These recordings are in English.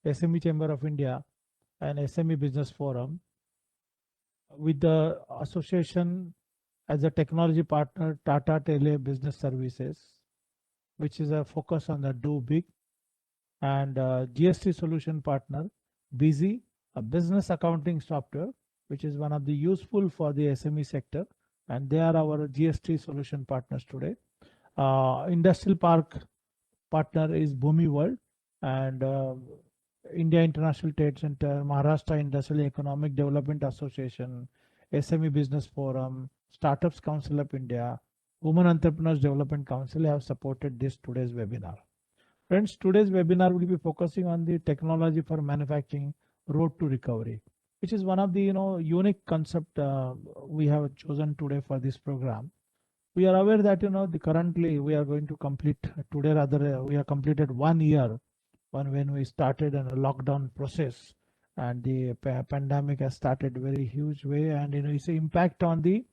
SME Chamber of India, and SME Business Forum, with the association as a technology partner, Tata Tele Business Services, which is a focus on the do big, and GST solution partner, Busy, a business accounting software, which is one of the useful for the SME sector, and they are our GST solution partners today. Industrial Park partner is Bhumi World, and India International Trade Center, Maharashtra Industrial Economic Development Association, SME Business Forum, Startups Council of India, Women Entrepreneurs Development Council have supported this today's webinar. Friends, today's webinar will be focusing on the technology for manufacturing road to recovery, which is one of the unique concept we have chosen today for this program. We are aware that the currently we are going to complete today, rather we have completed 1 year when we started a lockdown process, and the pandemic has started very huge way, and its impact on the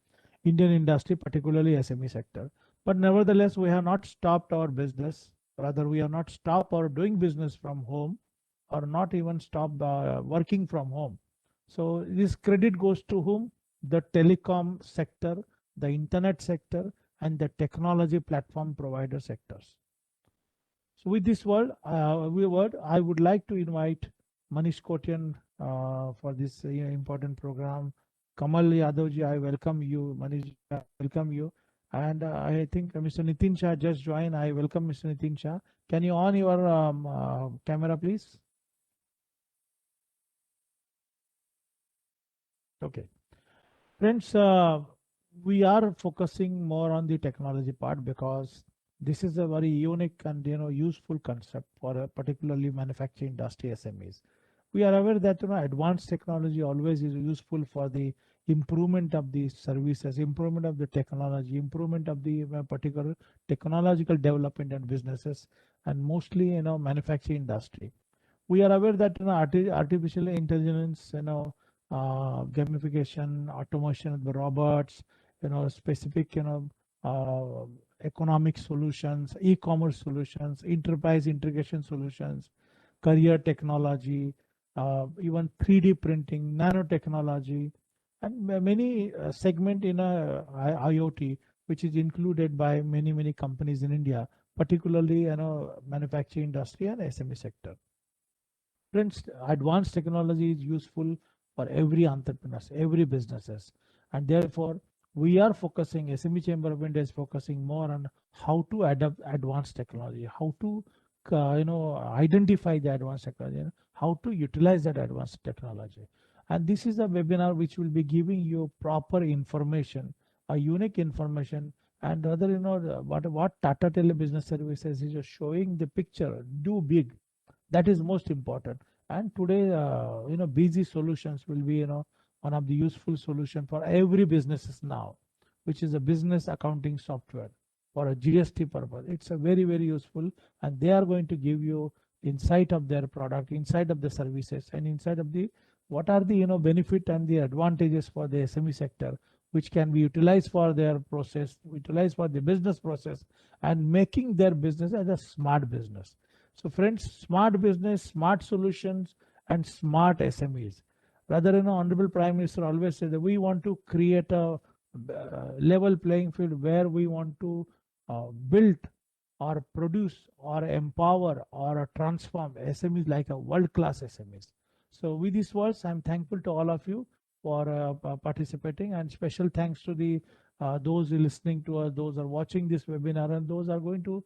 Indian industry, particularly SME sector. But nevertheless, we have not stopped our business. Rather, we have not stopped our doing business from home, or not even stopped working from home. So this credit goes to whom? The telecom sector, the internet sector, and the technology platform provider sectors. So with this word, I would like to invite Manish Kotian for this important program. Kamal Yadavji, I welcome you. Manish, I welcome you. And I think Mr. Nitin Shah just joined. I welcome Mr. Nitin Shah. Can you on your camera, please? Okay. Friends, we are focusing more on the technology part because this is a very unique and useful concept for particularly manufacturing industry SMEs. We are aware that advanced technology always is useful for the improvement of the services, improvement of the technology, improvement of the particular technological development and businesses, and mostly manufacturing industry. We are aware that artificial intelligence, gamification, automation of the robots, specific, uh, economic solutions, e-commerce solutions, enterprise integration solutions, career technology, even 3D printing, nanotechnology, and many segment in IoT, which is included by many companies in India, particularly manufacturing industry and SME sector. Friends, advanced technology is useful for every entrepreneurs, every businesses, and therefore we are focusing. SME Chamber of India is focusing more on how to adopt advanced technology, how to identify the advanced technology, how to utilize that advanced technology. And this is a webinar which will be giving you proper information, a unique information, and rather what Tata Tele Business Services is just showing the picture. Do big, that is most important. And today Busy Solutions will be one of the useful solution for every businesses now, which is a business accounting software for a GST purpose. It's a very useful, and they are going to give you insight of their product, insight of the services, and insight of the what are the benefit and the advantages for the SME sector, which can be utilized for their process, utilized for the business process, and making their business as a smart business. So friends, smart business, smart solutions, and smart SMEs. Rather, Honorable Prime Minister always said that we want to create a level playing field where we want to build or produce or empower or transform SMEs like a world-class SMEs. So with these words, I'm thankful to all of you for participating, and special thanks to the those listening to us, those are watching this webinar, and those are going to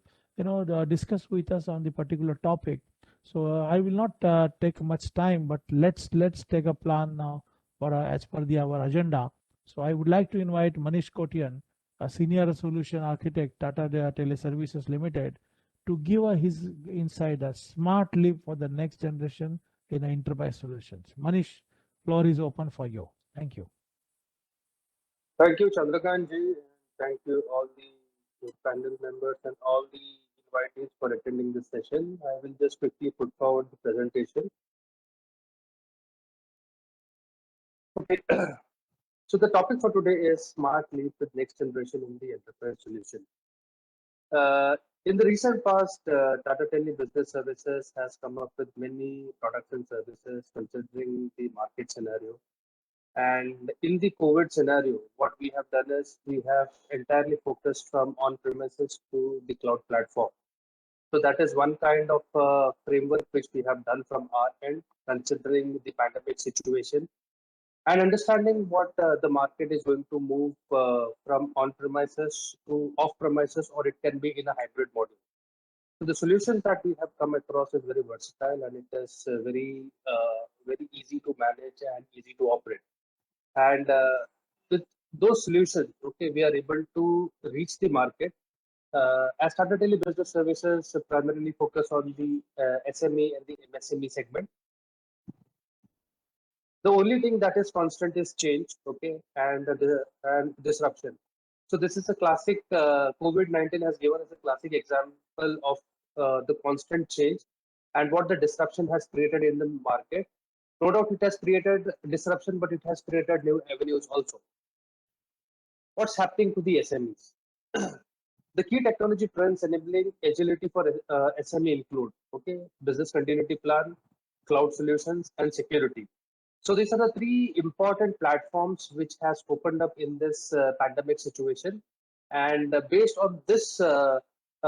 discuss with us on the particular topic. So I will not take much time, but let's take a plan now for as per our agenda. So I would like to invite Manish Kotian, a senior solution architect, Tata Teleservices Limited, to give his insight, a smart leap for the next generation in enterprise solutions. Manish, floor is open for you. Thank you. Thank you, Chandrakant ji. Thank you, all the panel members and all the invitees for attending this session. I will just quickly put forward the presentation. Okay. So the topic for today is smart leap with next generation in the enterprise solution. In the recent past, Tata Tele Business Services has come up with many products and services considering the market scenario. And in the COVID scenario, what we have done is we have entirely focused from on-premises to the cloud platform. So that is one kind of framework which we have done from our end, considering the pandemic situation and understanding what the market is going to move from on-premises to off-premises, or it can be in a hybrid model. So the solutions that we have come across is very versatile and it is very easy to manage and easy to operate. And with those solutions, okay, we are able to reach the market. As Tata Tele Business Services primarily focus on the SME and the MSME segment. The only thing that is constant is change, okay, and disruption. So this is a classic. COVID-19 has given us a classic example of the constant change and what the disruption has created in the market. No doubt, it has created disruption, but it has created new avenues also. What's happening to the SMEs? The key technology trends enabling agility for SME include, okay, business continuity plan, cloud solutions, and security. So these are the three important platforms which has opened up in this pandemic situation. And based on this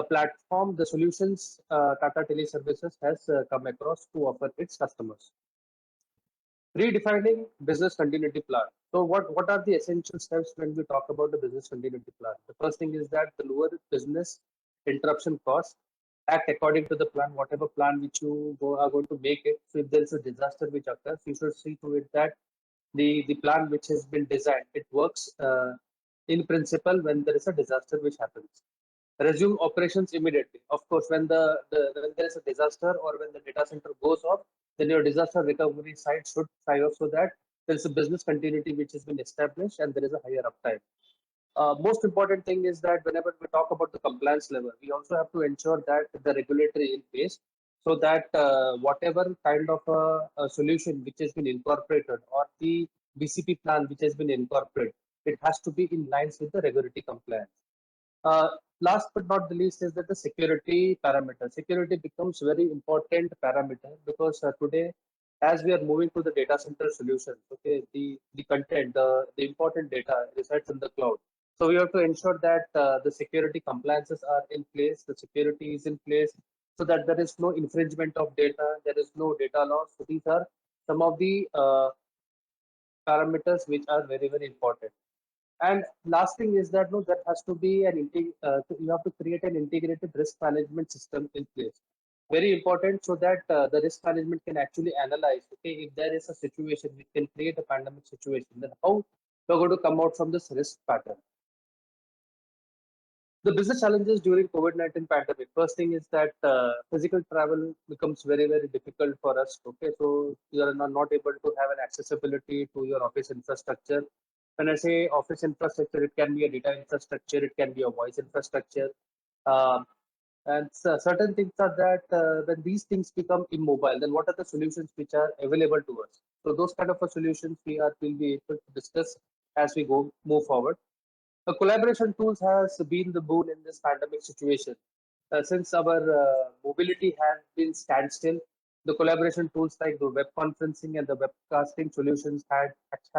platform, the solutions Tata Teleservices has come across to offer its customers. Redefining business continuity plan. So what are the essential steps when we talk about the business continuity plan? The first thing is that the lower business interruption cost, act according to the plan, whatever plan which you are going to make it. So if there is a disaster which occurs, you should see to it that the plan which has been designed, it works in principle when there is a disaster which happens. Resume operations immediately. Of course, when when there is a disaster or when the data center goes off, then your disaster recovery side should try off so that there is a business continuity which has been established and there is a higher uptime. Most important thing is that whenever we talk about the compliance level, we also have to ensure that the regulatory in place so that whatever kind of a solution which has been incorporated or the BCP plan which has been incorporated, it has to be in lines with the regulatory compliance. Uh, Last but not the least is that the security parameter. Security becomes very important parameter because today, as we are moving to the data center solutions, okay, the content, the important data resides in the cloud. So we have to ensure that the security compliances are in place, the security is in place, so that there is no infringement of data, there is no data loss. So these are some of the parameters which are very important. And last thing is that no, there has to be you have to create an integrated risk management system in place. Very important, so that the risk management can actually analyze, okay, if there is a situation which can create a pandemic situation, then how we're going to come out from this risk pattern. The business challenges during COVID-19 pandemic. First thing is that physical travel becomes very difficult for us. Okay, so you are not able to have an accessibility to your office infrastructure. When I say office infrastructure, it can be a data infrastructure, it can be a voice infrastructure. Um, and certain things are that when these things become immobile, then what are the solutions which are available to us? So those kind of solutions will be able to discuss as we move forward. Collaboration tools has been the boon in this pandemic situation. Since our mobility has been standstill, the collaboration tools like the web conferencing and the webcasting solutions have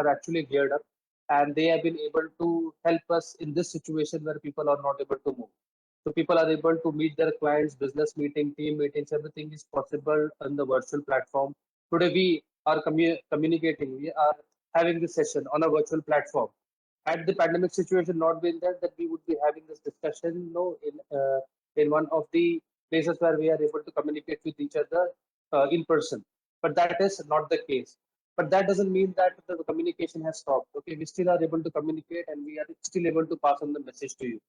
actually geared up, and they have been able to help us in this situation where people are not able to move. So people are able to meet their clients, business meeting, team meetings, everything is possible on the virtual platform. Today we are communicating, we are having this session on a virtual platform. Had the pandemic situation not been there, that we would be having this discussion, in one of the places where we are able to communicate with each other in person. But that is not the case. But that doesn't mean that the communication has stopped. Okay, we still are able to communicate and we are still able to pass on the message to you.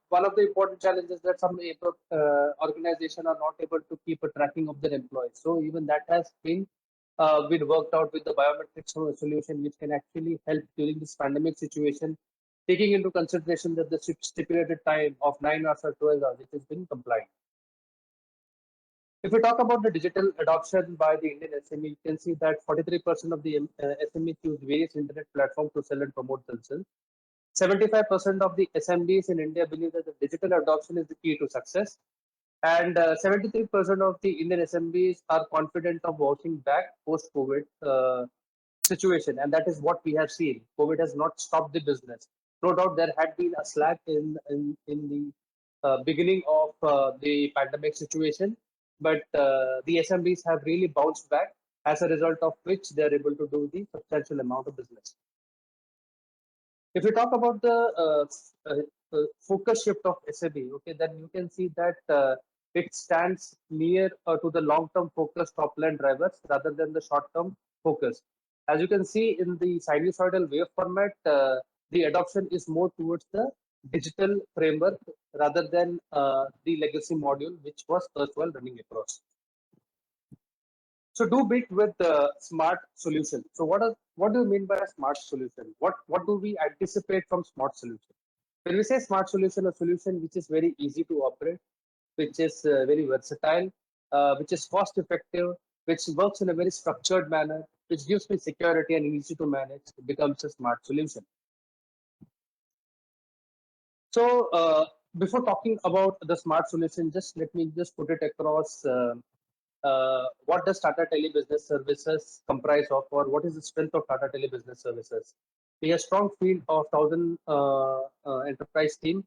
One of the important challenges that some organizations are not able to keep a tracking of their employees. So even that has been worked out with the biometric solution, which can actually help during this pandemic situation, taking into consideration that the stipulated time of 9 hours or 12 hours, it has been compliant. If we talk about the digital adoption by the Indian SME, you can see that 43% of the SMEs use various internet platforms to sell and promote themselves. 75% of the SMBs in India believe that the digital adoption is the key to success. And 73% of the Indian SMBs are confident of bouncing back post-COVID situation. And that is what we have seen. COVID has not stopped the business. No doubt there had been a slack in the beginning of the pandemic situation, but the SMBs have really bounced back, as a result of which they are able to do the substantial amount of business. If we talk about the focus shift of SAP, okay, then you can see that it stands near to the long-term focus top-line drivers rather than the short-term focus. As you can see in the sinusoidal wave format, the adoption is more towards the digital framework rather than the legacy module, which was erstwhile running across. So do bit with the smart solution. So what do you mean by a smart solution? What do we anticipate from smart solution? When we say smart solution, a solution which is very easy to operate, which is very versatile, which is cost effective, which works in a very structured manner, which gives me security and easy to manage, it becomes a smart solution. So before talking about the smart solution, let me put it across. What does Tata Tele Business Services comprise of, or what is the strength of Tata Tele Business Services? We have a strong field of 1,000 enterprise team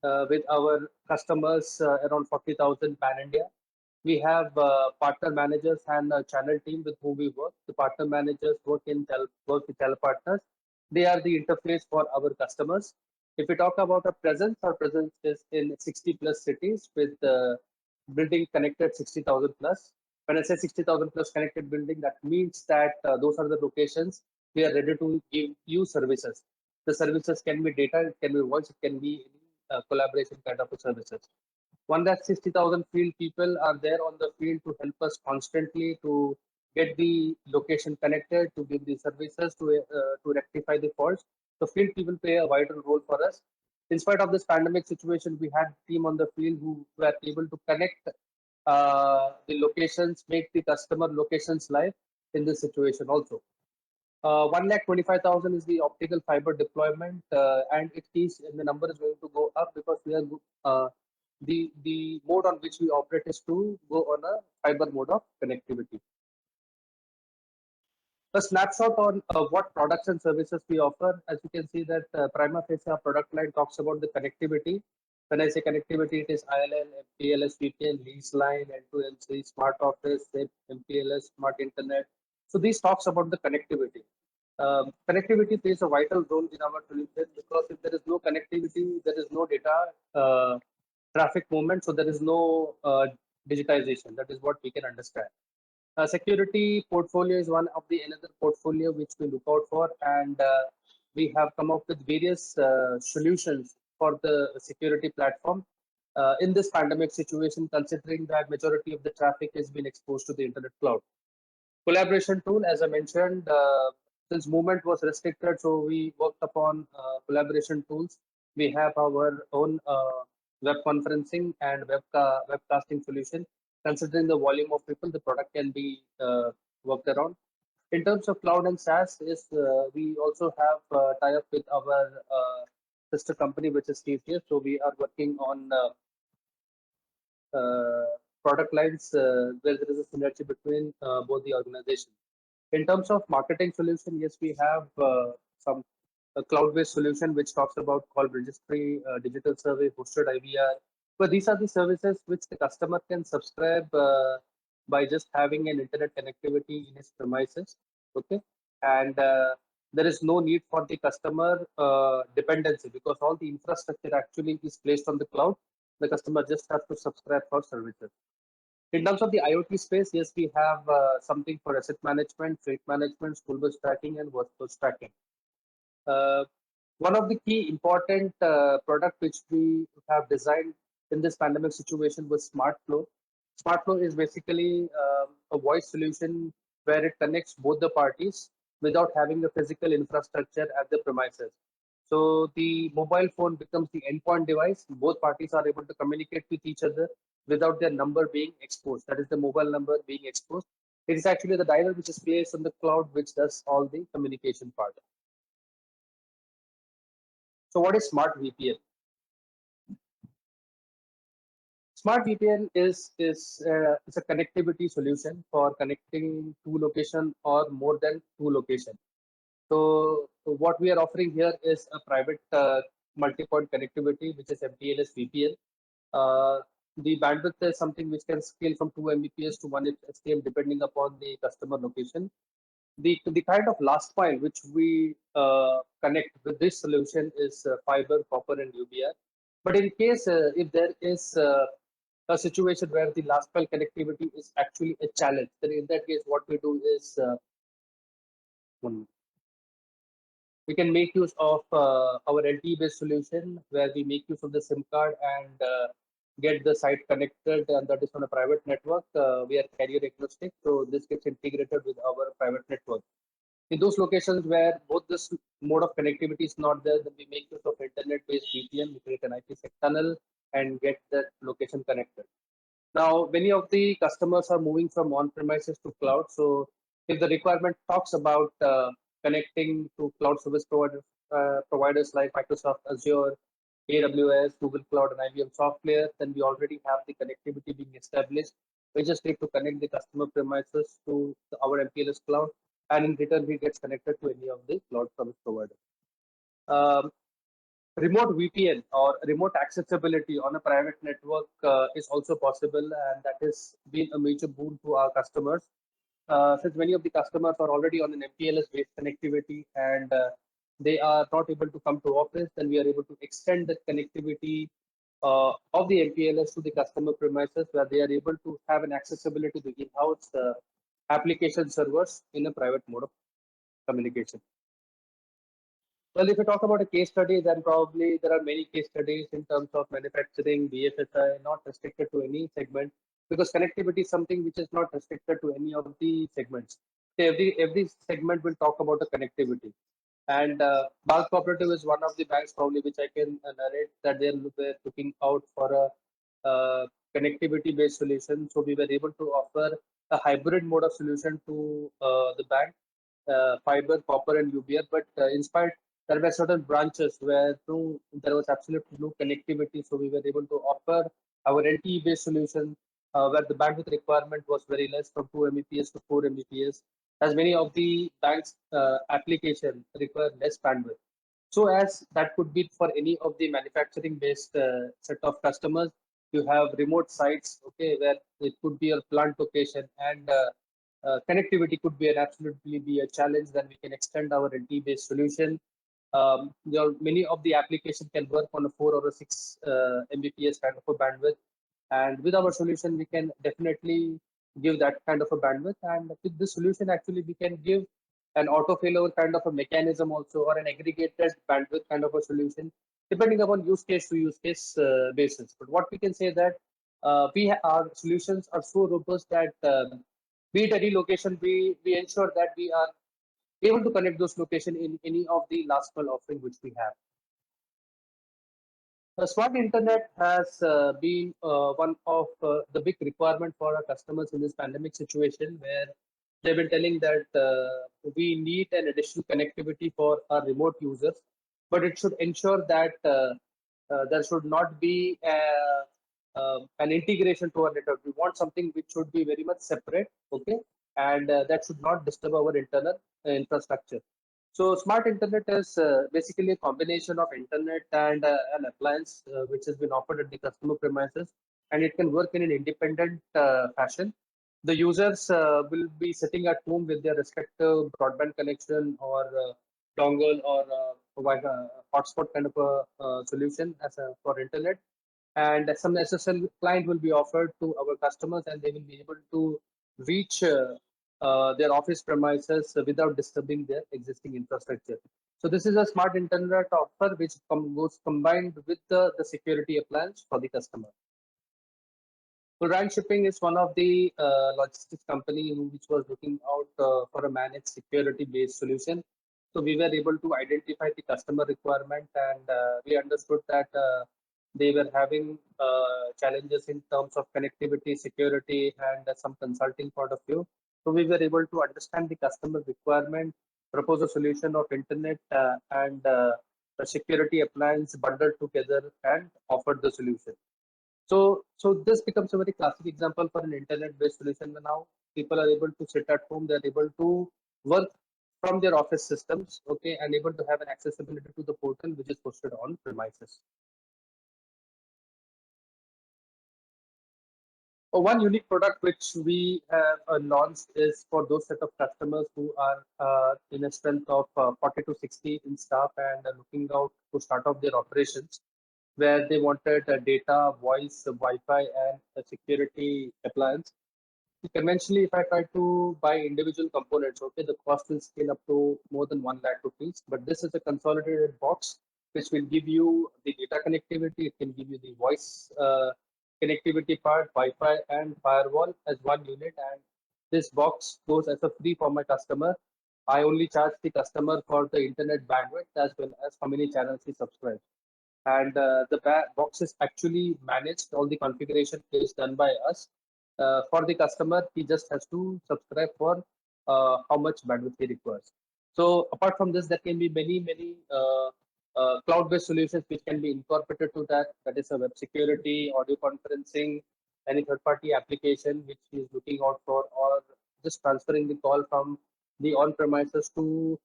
with our customers around 40,000 pan India. We have partner managers and a channel team with whom we work. The partner managers work with tele partners. They are the interface for our customers. If we talk about our presence is in 60 plus cities with building connected 60,000 plus. When I say 60,000 plus connected building, that means that those are the locations we are ready to give you services. The services can be data, it can be voice, it can be collaboration kind of services. 160,000 field people are there on the field to help us constantly to get the location connected, to give the services, to rectify the faults. The field people play a vital role for us. In spite of this pandemic situation, we had a team on the field who were able to connect the locations, make the customer locations live in this situation also. 1,25,000 is the optical fiber deployment, and the number is going to go up because we are the mode on which we operate is to go on a fiber mode of connectivity. A snapshot on what products and services we offer. As you can see that prima facie our product line talks about the connectivity. When I say connectivity, it is ILN, MPLS, VPN, lease line, N2MC, smart office, MPLS, smart internet. So these talks about the connectivity. Connectivity plays a vital role in our solution because if there is no connectivity, there is no data traffic movement, so there is no digitization. That is what we can understand. Security portfolio is one of the another portfolio which we look out for, and we have come up with various solutions for the security platform in this pandemic situation, considering that majority of the traffic has been exposed to the internet cloud. Collaboration tool, as I mentioned, since movement was restricted, so we worked upon collaboration tools. We have our own web conferencing and webcasting solution. Considering the volume of people, the product can be worked around. In terms of cloud and SaaS, we also have tie-up with our sister company, which is TCS. So we are working on product lines where there is a synergy between both the organizations. In terms of marketing solution, yes, we have some cloud-based solution which talks about call registry, digital survey, hosted IVR. But these are the services which the customer can subscribe by just having an internet connectivity in his premises. Okay, and there is no need for the customer dependency because all the infrastructure actually is placed on the cloud. The customer just has to subscribe for services. In terms of the IoT space, yes, we have something for asset management, freight management, school bus tracking, and workforce tracking. One of the key important product which we have designed in this pandemic situation was SmartFlow. SmartFlow is basically a voice solution where it connects both the parties without having a physical infrastructure at the premises. So the mobile phone becomes the endpoint device. Both parties are able to communicate with each other without their number being exposed. That is the mobile number being exposed. It is actually the dialer which is placed on the cloud which does all the communication part. So what is Smart VPN? Smart VPN is a connectivity solution for connecting two location or more than two location. So what we are offering here is a private multi-point connectivity, which is MPLS VPN. Uh, the bandwidth is something which can scale from 2 Mbps to 1 STM depending upon the customer location. The kind of last mile which we connect with this solution is fiber, copper, and UBR. But in case if there is a situation where the last mile connectivity is actually a challenge, then in that case, what we do is we can make use of our LTE-based solution where we make use of the SIM card and get the site connected, and that is on a private network. We are carrier agnostic, so this gets integrated with our private network. In those locations where both this mode of connectivity is not there, then we make use of internet-based VPN. We create an IPsec tunnel and get that location connected. Now, many of the customers are moving from on-premises to cloud. So, if the requirement talks about connecting to cloud service providers like Microsoft Azure, AWS, Google Cloud, and IBM Software, then we already have the connectivity being established. We just need to connect the customer premises to our MPLS cloud, and in return, he gets connected to any of the cloud service providers. Um, Remote VPN or remote accessibility on a private network is also possible, and that has been a major boon to our customers. Since many of the customers are already on an MPLS based connectivity and they are not able to come to office, then we are able to extend the connectivity of the MPLS to the customer premises where they are able to have an accessibility to the in-house application servers in a private mode of communication. Well, if you talk about a case study, then probably there are many case studies in terms of manufacturing, BFSI, not restricted to any segment, because connectivity is something which is not restricted to any of the segments. So every segment will talk about the connectivity. And Bharat Cooperative is one of the banks probably which I can narrate that they're looking out for a connectivity based solution. So we were able to offer a hybrid mode of solution to the bank, fiber, copper, and UBR. But in spite there were certain branches where there was absolutely no connectivity. So we were able to offer our LTE-based solution where the bandwidth requirement was very less, from 2 Mbps to 4 Mbps, as many of the banks application require less bandwidth. So as that could be for any of the manufacturing-based set of customers, you have remote sites, okay, where it could be a plant location and connectivity could be an absolutely be a challenge. Then we can extend our LTE-based solution. Many of the application can work on a 4 or a 6 Mbps kind of a bandwidth, and with our solution we can definitely give that kind of a bandwidth. And with this solution, actually we can give an auto failover kind of a mechanism also, or an aggregated bandwidth kind of a solution, depending upon use case to use case basis. But what we can say that our solutions are so robust that be it any location, we ensure that we are able to connect those locations in any of the last mile offering which we have. The smart internet has been one of the big requirement for our customers in this pandemic situation, where they've been telling that we need an additional connectivity for our remote users, but it should ensure that there should not be an integration to our network. We want something which should be very much separate, okay, and that should not disturb our internal infrastructure. So smart internet is basically a combination of internet and an appliance which has been offered at the customer premises, and it can work in an independent fashion. The users will be sitting at home with their respective broadband connection or dongle or hotspot kind of a solution for internet, and some SSL client will be offered to our customers, and they will be able to reach their office premises without disturbing their existing infrastructure. So this is a smart internet offer which goes combined with the security appliance for the customer. So Reliance Shipping is one of the logistics company which was looking out for a managed security-based solution. So we were able to identify the customer requirement, and we understood that they were having challenges in terms of connectivity, security, and some consulting point of view. So we were able to understand the customer requirement, propose a solution of internet and security appliance bundled together and offered the solution. So this becomes a very classic example for an internet-based solution where now people are able to sit at home, they're able to work from their office systems, okay, and able to have an accessibility to the portal which is hosted on premises. One unique product which we have launched is for those set of customers who are in a strength of 40 to 60 in staff and looking out to start off their operations, where they wanted data, voice, Wi-Fi, and a security appliance. Conventionally, if I try to buy individual components, okay, the cost will scale up to more than 1 lakh rupees. But this is a consolidated box which will give you the data connectivity. It can give you the voice connectivity part, Wi-Fi, and firewall as one unit. And this box goes as a free for my customer. I only charge the customer for the internet bandwidth as well as how many channels he subscribes. And the box is actually managed. All the configuration is done by us. For the customer, he just has to subscribe for how much bandwidth he requires. So apart from this, there can be many cloud-based solutions which can be incorporated to that. That is a web security, audio conferencing, any third-party application which he is looking out for, or just transferring the call from the on-premises to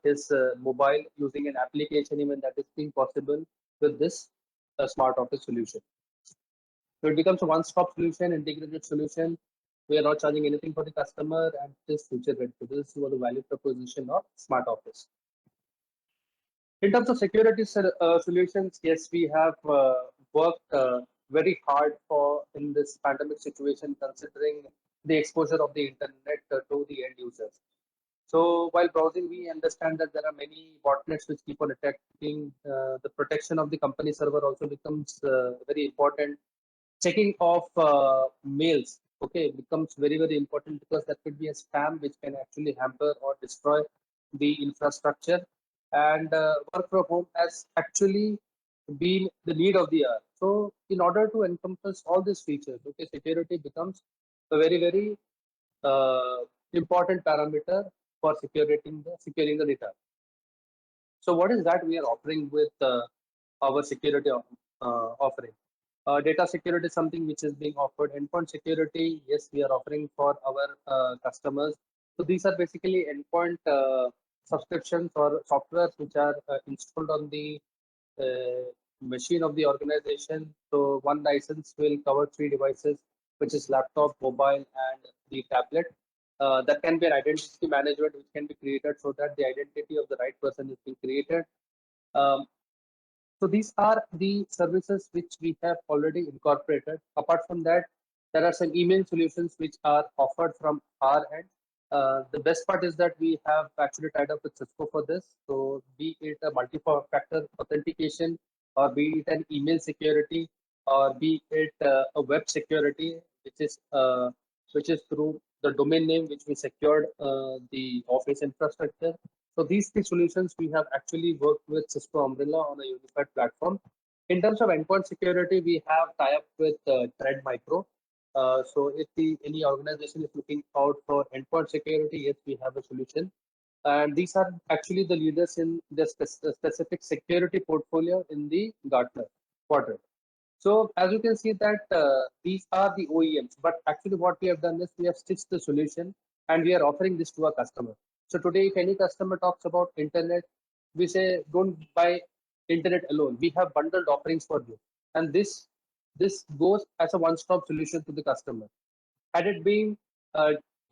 his mobile using an application, even that is being possible with this smart office solution. So it becomes a one-stop solution, integrated solution. We are not charging anything for the customer, and it is future ready. So this is what the value proposition of smart office. In terms of security solutions, yes, we have worked very hard for in this pandemic situation, considering the exposure of the internet to the end users. So while browsing, we understand that there are many botnets which keep on attacking. The protection of the company server also becomes very important. Checking of mails, okay, becomes very important because that could be a spam which can actually hamper or destroy the infrastructure. And work from home has actually been the need of the hour. So in order to encompass all these features, okay, security becomes a very important parameter for securing the data. So what is that we are offering with our security offering? Data security is something which is being offered. Endpoint security, yes, we are offering for our customers. So these are basically endpoint subscriptions or softwares which are installed on the machine of the organization. So one license will cover 3 devices, which is laptop, mobile, and the tablet. That can be an identity management which can be created so that the identity of the right person is being created. Um, so these are the services which we have already incorporated. Apart from that, there are some email solutions which are offered from our end. The best part is that we have actually tied up with Cisco for this. So be it a multi-factor authentication, or be it an email security, or be it a web security, which is through the domain name which we secured the office infrastructure. So these three solutions we have actually worked with Cisco Umbrella on a unified platform. In terms of endpoint security, we have tie-up with Thread Micro. So if any organization is looking out for endpoint security, yes, we have a solution. And these are actually the leaders in the specific security portfolio in the Gartner quadrant. So as you can see that these are the OEMs, but actually what we have done is we have stitched the solution and we are offering this to our customer. So today, if any customer talks about internet, we say don't buy internet alone. We have bundled offerings for you, and this goes as a one-stop solution to the customer. Had it been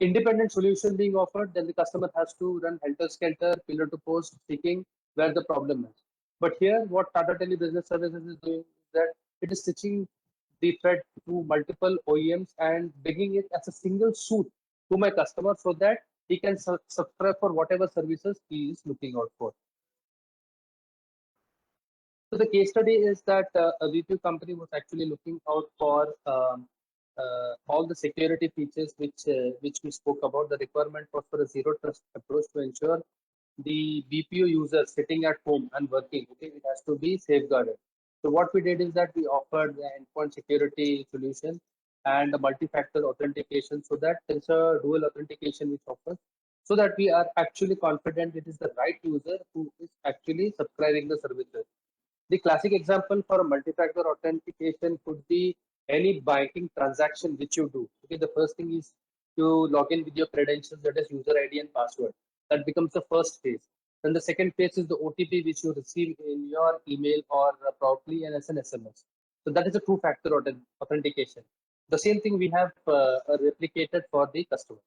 independent solution being offered, then the customer has to run helter-skelter, pillar to post, seeking where the problem is. But here, what Tata Tele Business Services is doing is that it is stitching the thread to multiple OEMs and bringing it as a single suit to my customer so that he can subscribe for whatever services he is looking out for. So the case study is that a retail company was actually looking out for all the security features which we spoke about. The requirement was for a zero trust approach to ensure the BPO user sitting at home and working, okay, it has to be safeguarded. So what we did is that we offered the endpoint security solution and a multi-factor authentication so that there's a dual authentication which offers. so that we are actually confident it is the right user who is actually subscribing the services. The classic example for a multi-factor authentication could be any banking transaction which you do. Okay, the first thing is you log in with your credentials, that is user ID and password. That becomes the first phase. Then the second phase is the OTP which you receive in your email or probably as an SMS. So that is a two-factor authentication. The same thing we have replicated for the customer.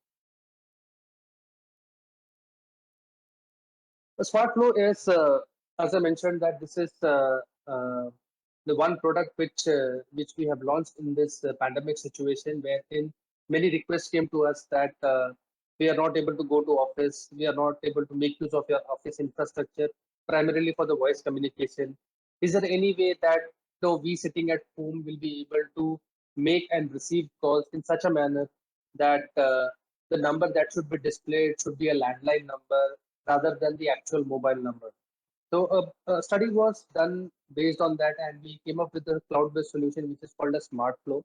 The smart flow is, as I mentioned, that this is the one product which we have launched in this pandemic situation, wherein many requests came to us that we are not able to go to office, we are not able to make use of your office infrastructure, primarily for the voice communication. Is there any way that we sitting at home will be able to make and receive calls in such a manner that the number that should be displayed should be a landline number rather than the actual mobile number? So a study was done based on that, and we came up with a cloud-based solution which is called a Smart Flow.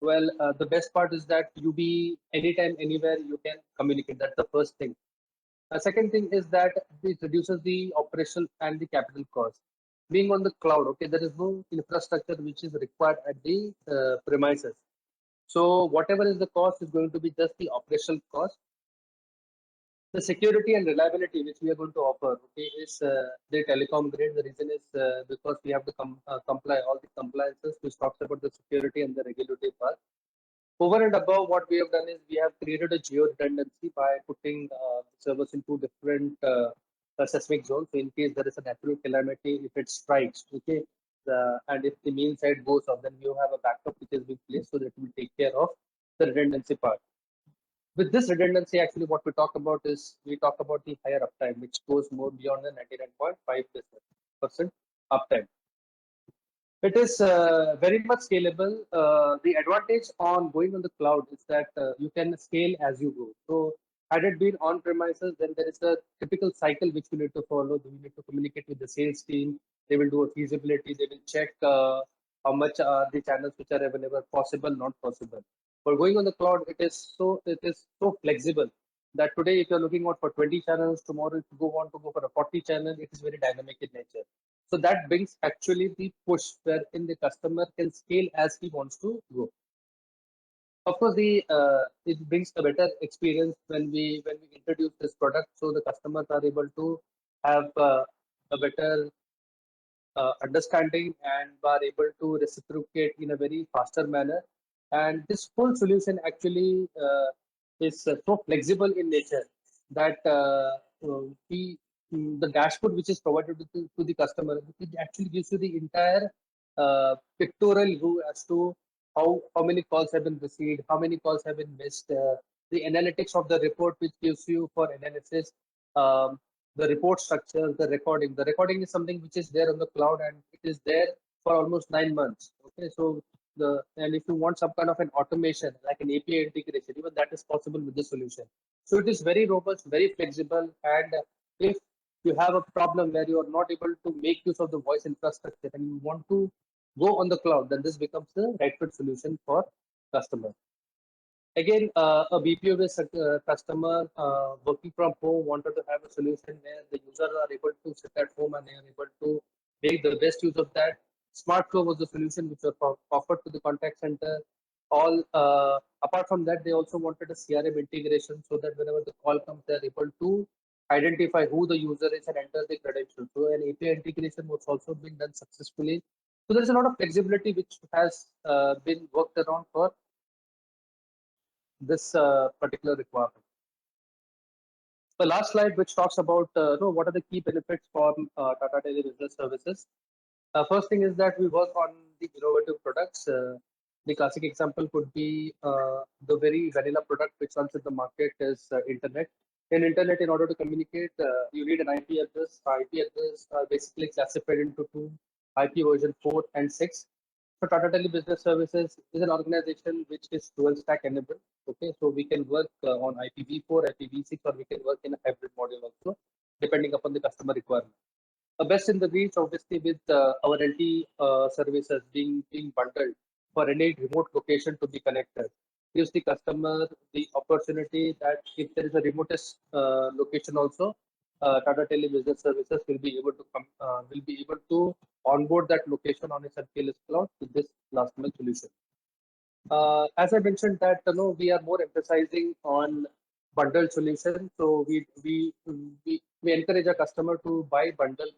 Well, the best part is that you be anytime, anywhere you can communicate. That's the first thing. The second thing is that it reduces the operational and the capital cost. Being on the cloud, okay, there is no infrastructure which is required at the premises. So whatever is the cost is going to be just the operational cost. The security and reliability which we are going to offer, okay, is the telecom grade. The reason is because we have to comply all the compliances which talks about the security and the regulatory part. Over and above, what we have done is we have created a geo redundancy by putting servers in two different seismic zones. So in case there is a natural calamity, if it strikes, okay, and if the main side goes off, then you have a backup which is being placed so that it will take care of the redundancy part. With this redundancy, actually, what we talk about is we talk about the higher uptime, which goes more beyond the 99.5% uptime. It is very much scalable. The advantage on going on the cloud is that you can scale as you go. So had it been on premises, then there is a typical cycle which we need to follow. We need to communicate with the sales team. They will do a feasibility. They will check how much are the channels which are available, possible, not possible. For going on the cloud, it is so flexible that today, if you're looking out for 20 channels, tomorrow if you want to go for a 40 channel, it is very dynamic in nature. So that brings actually the push wherein the customer can scale as he wants to grow. Of course, the it brings a better experience when we introduce this product, so the customers are able to have a better understanding and are able to reciprocate in a very faster manner. And this whole solution actually is so flexible in nature that we the dashboard which is provided to the customer, it actually gives you the entire pictorial view as to how many calls have been received, how many calls have been missed, the analytics of the report which gives you for analysis, um, the report structure, the recording. The recording is something which is there on the cloud and it is there for almost 9 months. Okay, so and if you want some kind of an automation like an API integration, even that is possible with the solution. So it is very robust, very flexible, and if you have a problem where you are not able to make use of the voice infrastructure and you want to go on the cloud, then this becomes the right fit solution for customer. Again, a BPO-based customer working from home wanted to have a solution where the users are able to sit at home and they are able to make the best use of that. SmartFlow was the solution which was offered to the contact center. All apart from that, they also wanted a CRM integration so that whenever the call comes, they are able to identify who the user is and enter the credentials. So an API integration was also being done successfully. So there is a lot of flexibility which has been worked around for this particular requirement. The last slide, which talks about what are the key benefits for Tata Tele Business Services. First thing is that we work on the innovative products. The classic example could be the very vanilla product which runs in the market is internet. In internet, in order to communicate, you need an IP address. IP address are basically classified into two: IP version 4 and 6. So Tata Tele Business Services is an organization which is dual stack enabled. Okay, so we can work on IPv4, IPv6, or we can work in a hybrid model also, depending upon the customer requirement. Best in the reach, obviously, with our LTE services being bundled for any remote location to be connected. gives the customer the opportunity that if there is a remotest location also, Tata Tele Business Services will be able to onboard that location on its MPLS cloud with this last mile solution. As I mentioned that we are more emphasizing on bundled solution. So we encourage a customer to buy bundled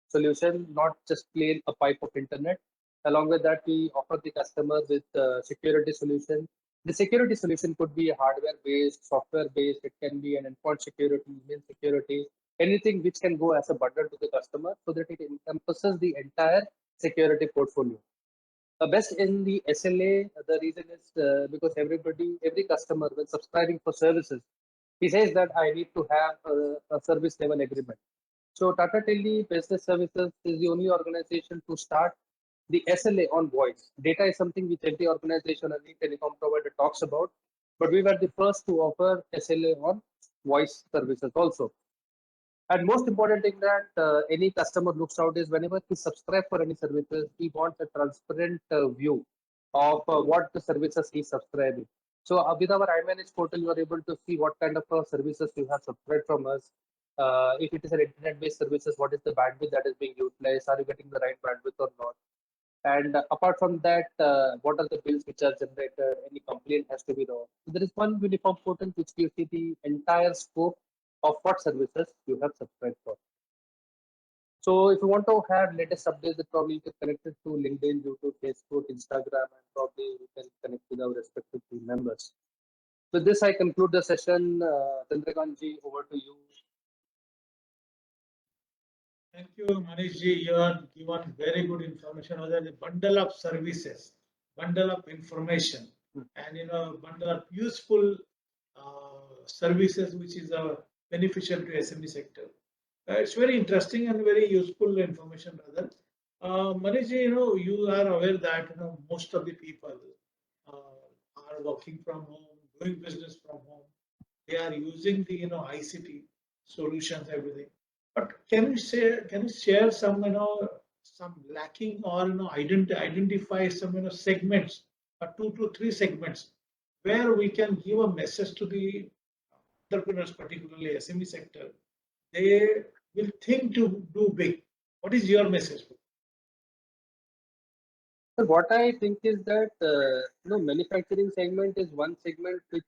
solution, not just plain a pipe of internet. Along with that, we offer the customer with security solution. The security solution could be hardware based, software based. It can be an endpoint security, email security, anything which can go as a bundle to the customer so that it encompasses the entire security portfolio. Best in the SLA, the reason is because every customer, when subscribing for services, he says that I need to have a service level agreement. So Tata Tele Business Services is the only organization to start the SLA on voice. Data is something which every organization and every telecom provider talks about, but we were the first to offer SLA on voice services also. And most important thing that any customer looks out is whenever he subscribe for any services, he wants a transparent view of what the services he's subscribing. So with our iManage portal, you are able to see what kind of services you have subscribed from us. If it is an internet-based services, what is the bandwidth that is being utilized? Are you getting the right bandwidth or not? And apart from that, what are the bills which are generated? Any complaint has to be there. So there is one uniform portal which gives you the entire scope of what services you have subscribed for. So if you want to have latest updates, then probably you can connect it to LinkedIn, YouTube, Facebook, Instagram, and probably you can connect with our respective team members. With this, I conclude the session. Chandrakantji, over to you. Thank you, Manishji. You have given very good information about the bundle of services, bundle of information, and bundle of useful services, which is beneficial to SME sector. It's very interesting and very useful information, rather. Manishji, you are aware that most of the people are working from home, doing business from home. They are using the ICT solutions, everything. But can you share some some lacking or identify some segments, 2 to 3 segments where we can give a message to the entrepreneurs, particularly SME sector. They will think to do big. What is your message? So what I think is that manufacturing segment is one segment which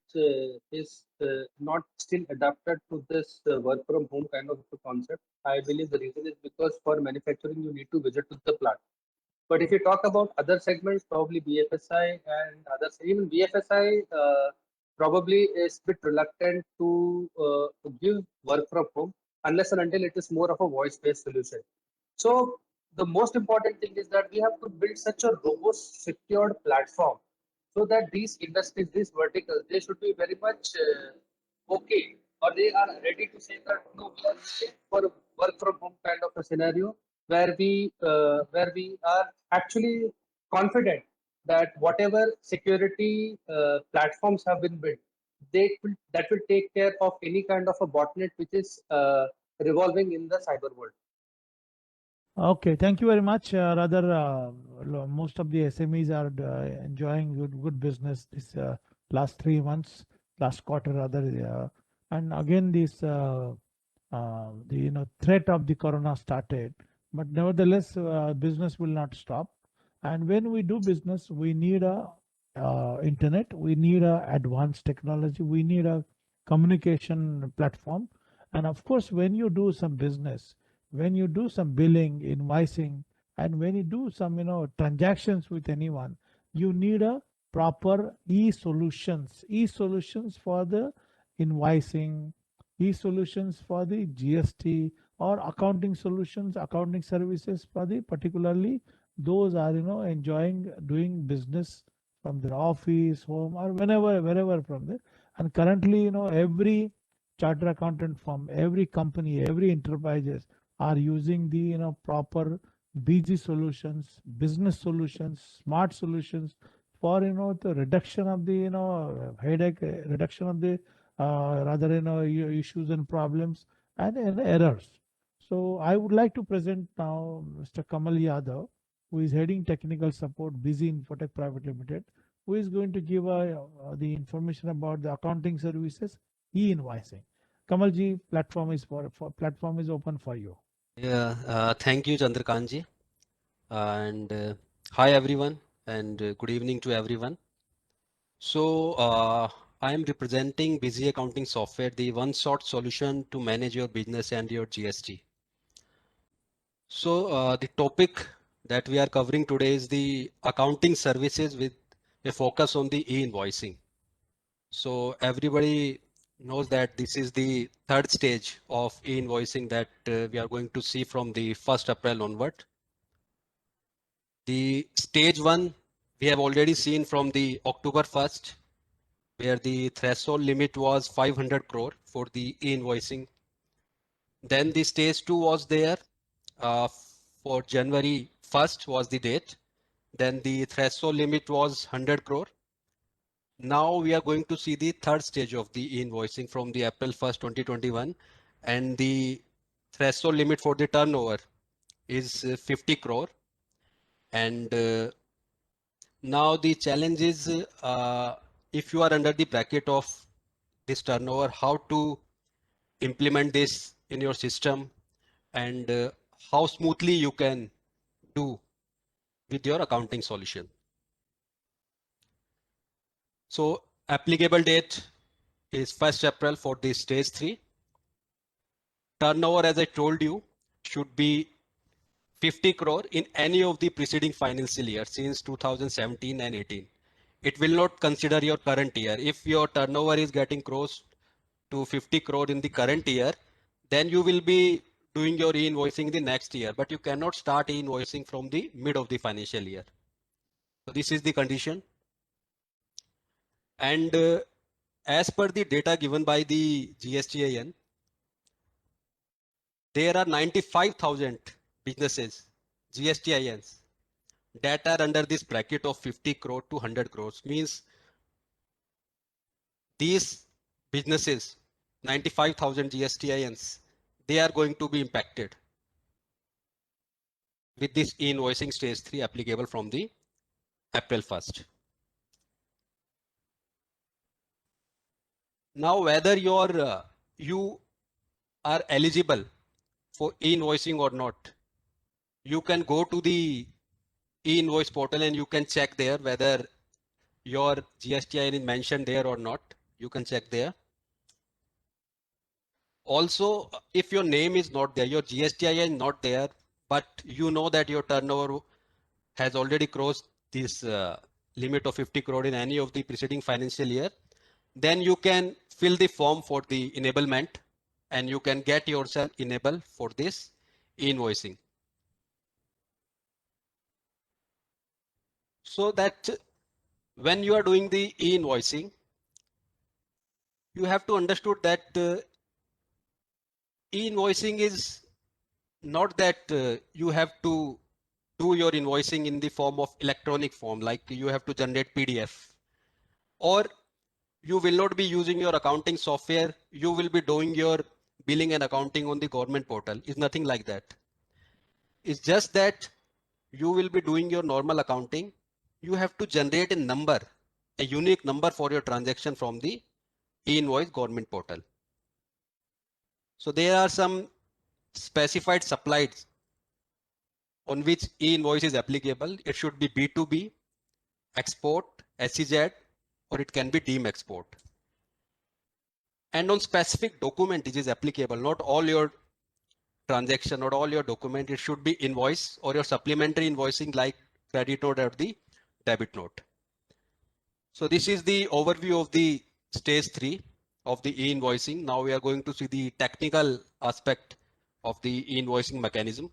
is not still adapted to this work from home kind of a concept. I believe the reason is because for manufacturing you need to visit to the plant. But if you talk about other segments, probably BFSI and others, even BFSI probably is a bit reluctant to give work from home unless and until it is more of a voice-based solution. So the most important thing is that we have to build such a robust, secured platform so that these industries, these verticals, they should be very much okay, or they are ready to say that no, we are ready for a work from home kind of a scenario where we are actually confident that whatever security platforms have been built, that will take care of any kind of a botnet which is revolving in the cyber world. Okay, thank you very much. Most of the SMEs are enjoying good business this last 3 months, last quarter rather. And again, this the threat of the corona started, but nevertheless, business will not stop. And when we do business, we need a internet, we need a advanced technology, we need a communication platform, and of course, when you do some business, when you do some billing, invoicing, and when you do some transactions with anyone, you need a proper e-solutions for the invoicing, e-solutions for the GST, or accounting solutions, accounting services for the particularly those are enjoying doing business from their office, home, or wherever from there. And currently every charter accountant firm, every company, every enterprises are using the proper BG solutions, business solutions, smart solutions for the reduction of the headache, reduction of the rather issues and problems and errors. So I would like to present now Mr. Kamal Yadav, who is heading technical support, Busy Infotech Private Limited. who is going to give the information about the accounting services, e-invoicing. Kamalji, platform is open for you. Yeah, thank you, Chandrakantji. And hi, everyone, and good evening to everyone. So, I am representing Busy Accounting Software, the one-shot solution to manage your business and your GST. So, the topic that we are covering today is the accounting services with a focus on the e-invoicing. So, everybody knows that this is the third stage of e-invoicing that we are going to see from the 1st April onward. The stage one we have already seen from the October 1st, where the threshold limit was 500 crore for the e-invoicing. Then the stage two was there for January 1st was the date. Then the threshold limit was 100 crore. Now we are going to see the third stage of the e-invoicing from the April 1st, 2021. And the threshold limit for the turnover is 50 crore. And now the challenge is if you are under the bracket of this turnover, how to implement this in your system and how smoothly you can do with your accounting solution. So applicable date is 1st April for the stage 3. Turnover, as I told you, should be 50 crore in any of the preceding financial year since 2017 and 18. It will not consider your current year. If your turnover is getting close to 50 crore in the current year, then you will be doing your e-invoicing the next year, but you cannot start e-invoicing from the mid of the financial year. So this is the condition. And as per the data given by the GSTIN, there are 95,000 businesses, GSTINs, that are under this bracket of 50 crore to 100 crores. Means these businesses, 95,000 GSTINs, they are going to be impacted with this e-invoicing stage 3 applicable from the April 1st. Now, whether you are eligible for e-invoicing or not, you can go to the e-invoice portal and you can check there whether your GSTIN is mentioned there or not. You can check there. Also, if your name is not there, your GSTIN is not there, but you know that your turnover has already crossed this limit of 50 crore in any of the preceding financial year, then you can fill the form for the enablement and you can get yourself enabled for this invoicing. So that when you are doing the e-invoicing, you have to understood that e-invoicing is not that you have to do your invoicing in the form of electronic form, like you have to generate PDF, or you will not be using your accounting software. You will be doing your billing and accounting on the government portal. It's nothing like that. It's just that you will be doing your normal accounting. You have to generate a number, a unique number for your transaction from the e-invoice government portal. So there are some specified supplies on which e-invoice is applicable. It should be B2B, export, SEZ, or it can be deemed export. And on specific document it is applicable. Not all your transaction, not all your document, it should be invoice or your supplementary invoicing like credit note or the debit note. So this is the overview of the stage 3 of the e-invoicing. Now we are going to see the technical aspect of the e-invoicing mechanism.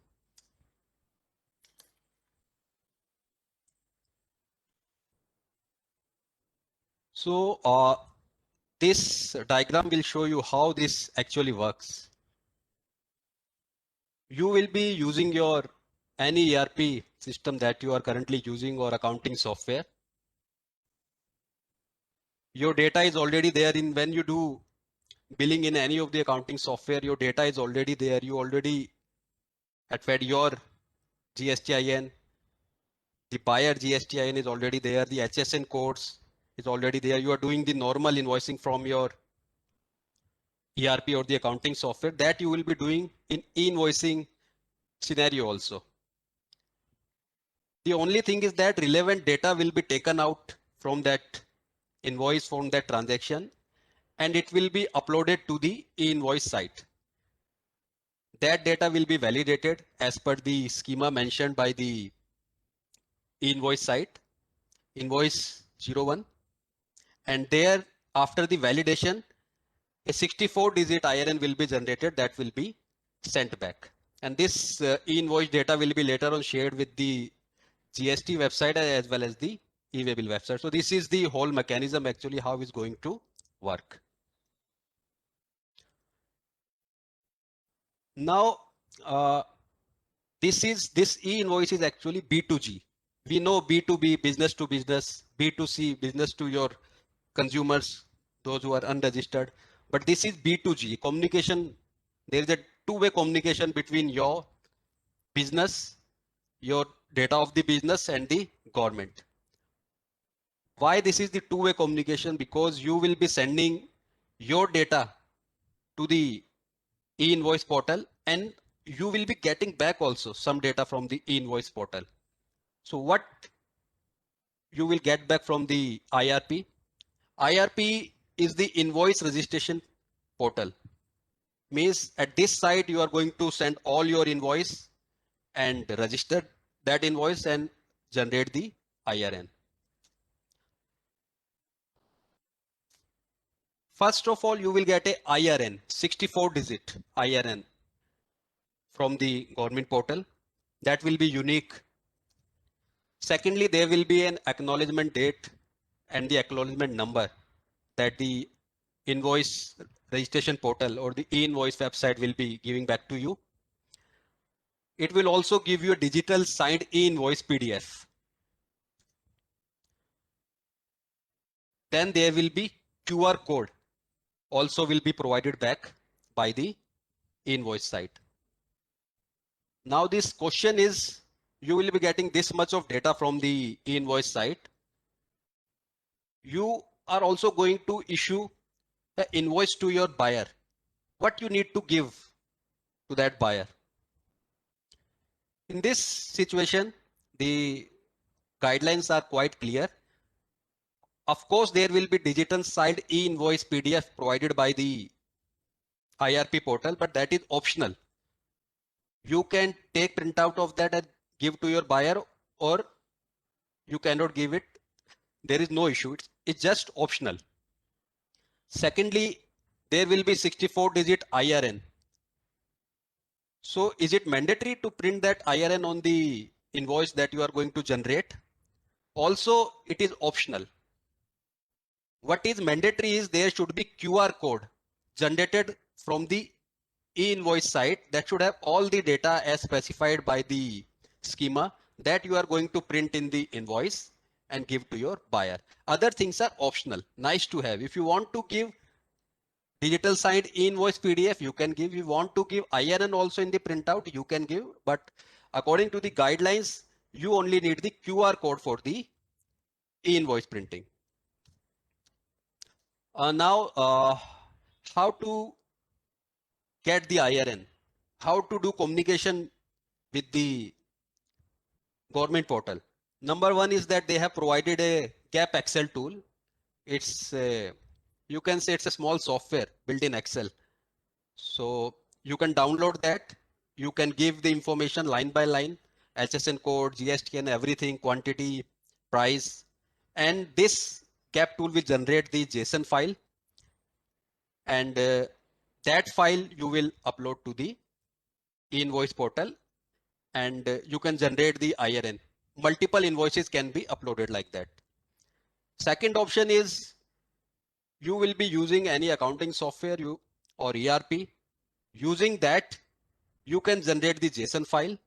So this diagram will show you how this actually works. You will be using your any ERP system that you are currently using or accounting software. Your data is already there in when you do billing in any of the accounting software, your data is already there. You already had fed your GSTIN The buyer GSTIN is already there. The HSN codes is already there. You are doing the normal invoicing from your ERP or the accounting software that you will be doing in e-invoicing scenario also. The only thing is that relevant data will be taken out from that invoice, from that transaction, and it will be uploaded to the e-invoice site. That data will be validated as per the schema mentioned by the e-invoice site, invoice 01. And there, after the validation, a 64-digit IRN will be generated that will be sent back. And this e-invoice data will be later on shared with the GST website as well as the e-waybill website. So this is the whole mechanism actually how it's going to work. Now, this e-invoice is actually B2G. We know B2B, business to business, B2C, business to your consumers, those who are unregistered. But this is B2G communication. There is a two-way communication between your business, your data of the business and the government. Why this is the two-way communication? Because you will be sending your data to the e-invoice portal and you will be getting back also some data from the e-invoice portal. So what you will get back from the IRP? IRP is the invoice registration portal. Means at this site you are going to send all your invoice and register that invoice and generate the IRN. First of all, you will get a IRN, 64-digit IRN from the government portal. That will be unique. Secondly, there will be an acknowledgement date and the acknowledgement number that the invoice registration portal or the e-invoice website will be giving back to you. It will also give you a digital signed e-invoice PDF. Then there will be QR code also will be provided back by the invoice site. Now this question is, you will be getting this much of data from the invoice site. You are also going to issue an invoice to your buyer. What you need to give to that buyer? In this situation, the guidelines are quite clear. Of course, there will be digital signed e-invoice PDF provided by the IRP portal, but that is optional. You can take printout of that and give to your buyer, or you cannot give it. There is no issue. It's just optional. Secondly, there will be 64-digit IRN. So is it mandatory to print that IRN on the invoice that you are going to generate? Also, it is optional. What is mandatory is there should be QR code generated from the e-invoice site that should have all the data as specified by the schema that you are going to print in the invoice and give to your buyer. Other things are optional, nice to have. If you want to give digital signed e-invoice PDF, you can give. If you want to give IRN also in the printout, you can give. But according to the guidelines, you only need the QR code for the e-invoice printing. Now, how to get the IRN? How to do communication with the government portal? Number one is that they have provided a Gap Excel tool. It's you can say it's a small software built in Excel. So you can download that. You can give the information line by line, HSN code, GSTN, everything, quantity, price, and this Gap tool will generate the JSON file, and that file you will upload to the e-invoice portal, and you can generate the IRN. Multiple invoices can be uploaded like that. Second option is you will be using any accounting software or ERP. Using that, you can generate the JSON file,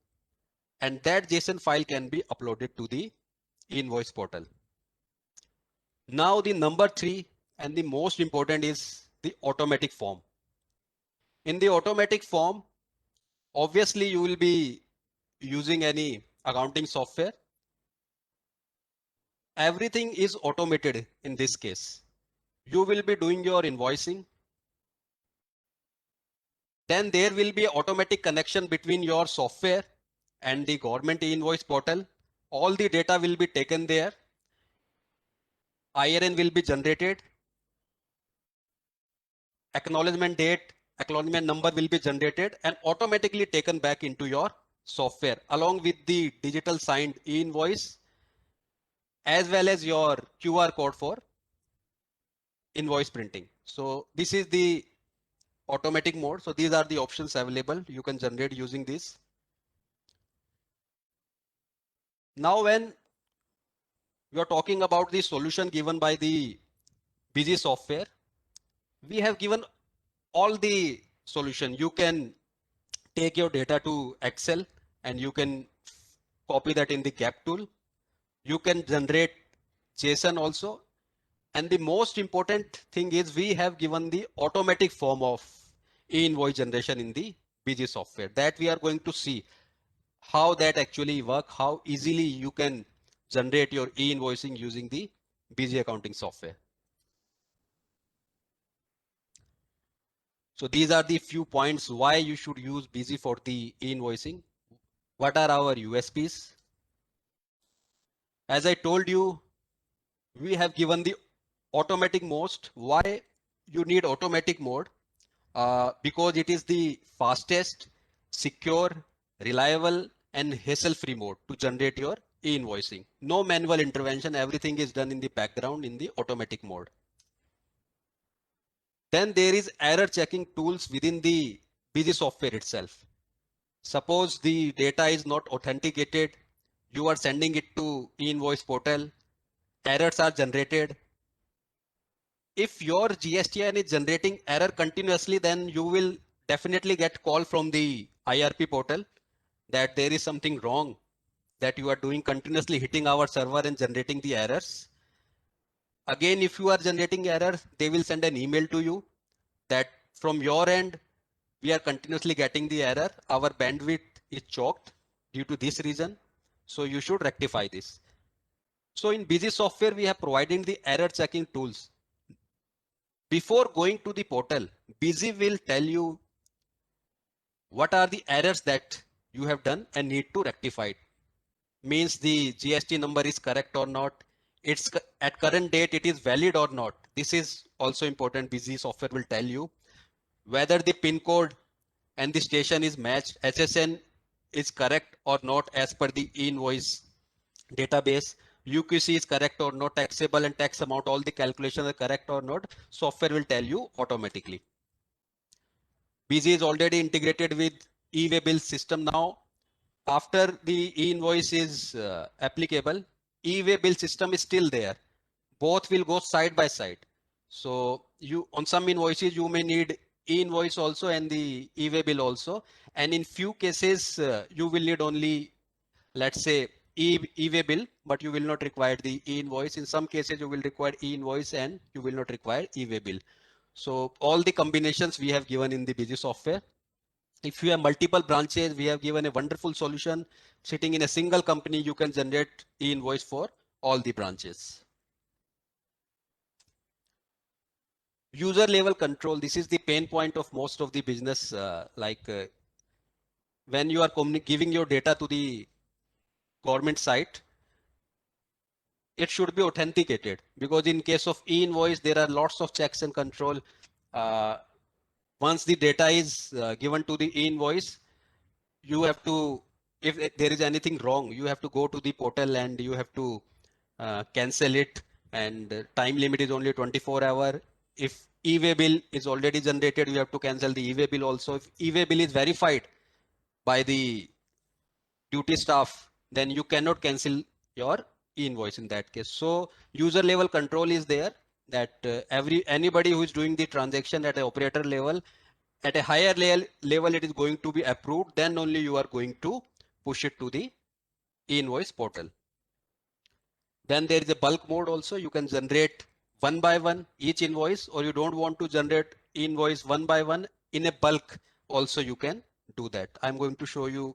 and that JSON file can be uploaded to the e-invoice portal. Now the number 3 and the most important is the automatic form. In the automatic form, obviously you will be using any accounting software. everything is automated in this case. You will be doing your invoicing. Then there will be automatic connection between your software and the government e-invoice portal. All the data will be taken there. IRN will be generated. Acknowledgement date, acknowledgement number will be generated and automatically taken back into your software along with the digital signed e-invoice as well as your QR code for invoice printing. So this is the automatic mode. So these are the options available. You can generate using this. Now, when we are talking about the solution given by the Busy software, we have given all the solution. You can take your data to Excel and you can copy that in the gap tool. You can generate JSON also. And the most important thing is we have given the automatic form of e-invoice generation in the Busy software that we are going to see how that actually work, how easily you can generate your e-invoicing using the Busy accounting software. So these are the few points why you should use Busy for the e-invoicing. What are our USPs? As I told you, we have given the automatic most. Why you need automatic mode? Because it is the fastest, secure, reliable, and hassle-free mode to generate your e-invoicing. No manual intervention, everything is done in the background in the automatic mode. Then there is error checking tools within the Busy software itself. Suppose the data is not authenticated, you are sending it to e-invoice portal, errors are generated. If your GSTN is generating error continuously, then you will definitely get call from the IRP portal that there is something wrong, that you are doing continuously hitting our server and generating the errors. Again, if you are generating errors, they will send an email to you that from your end, we are continuously getting the error. Our bandwidth is choked due to this reason. So you should rectify this. So in Busy software, we have provided the error checking tools. Before going to the portal, Busy will tell you what are the errors that you have done and need to rectify it. Means the GST number is correct or not. It's at current date, it is valid or not. This is also important. Busy software will tell you whether the PIN code and the station is matched, SSN is correct or not as per the e-invoice database, UQC is correct or not, taxable and tax amount, all the calculations are correct or not. Software will tell you automatically. Busy is already integrated with e-way bill system now. After the e-invoice is applicable, e-way bill system is still there. Both will go side by side. So you on some invoices you may need e-invoice also and the e-way bill also. And in few cases you will need only, let's say, e-way bill, but you will not require the e-invoice. In some cases you will require e-invoice and you will not require e-way bill. So all the combinations we have given in the Busy software. If you have multiple branches, we have given a wonderful solution. Sitting in a single company, you can generate e-invoice for all the branches. User level control. This is the pain point of most of the business. When you are giving your data to the government site, it should be authenticated, because in case of e-invoice, there are lots of checks and control. Once the data is given to the e-invoice, you have to, if there is anything wrong, you have to go to the portal and you have to cancel it, and time limit is only 24 hours. If e-way bill is already generated, you have to cancel the e-way bill also. If e-way bill is verified by the duty staff, then you cannot cancel your invoice in that case. So user level control is there, that anybody who is doing the transaction at an operator level, at a higher level, it is going to be approved. Then only you are going to push it to the e-invoice portal. Then there is a bulk mode also. You can generate one by one each invoice, or you don't want to generate invoice one by one in a bulk also, you can do that. I'm going to show you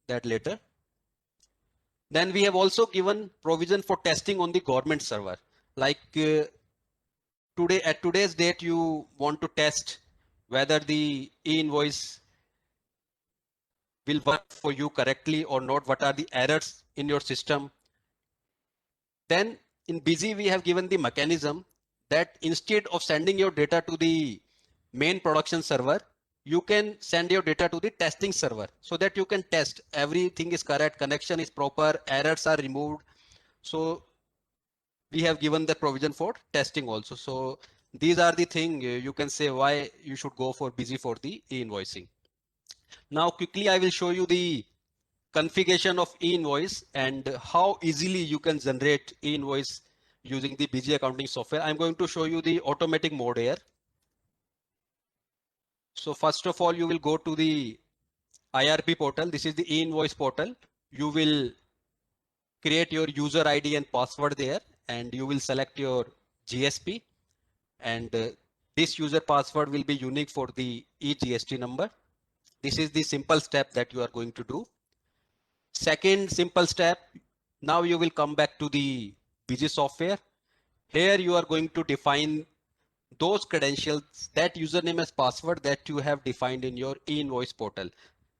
that later. Then we have also given provision for testing on the government server. Like today, at today's date, you want to test whether the e-invoice will work for you correctly or not. What are the errors in your system? Then in Busy, we have given the mechanism that instead of sending your data to the main production server, you can send your data to the testing server so that you can test everything is correct, connection is proper, errors are removed. So we have given the provision for testing also. So these are the thing you can say why you should go for Busy for the e-invoicing. Now quickly I will show you the configuration of e-invoice and how easily you can generate e-invoice using the Busy accounting software. I'm going to show you the automatic mode here. So first of all, you will go to the IRP portal. This is the e-invoice portal. You will create your user ID and password there, and you will select your GSP. And this user password will be unique for the eGST number. This is the simple step that you are going to do. Second simple step, now you will come back to the Busy software. Here you are going to define those credentials, that username as password that you have defined in your e-invoice portal.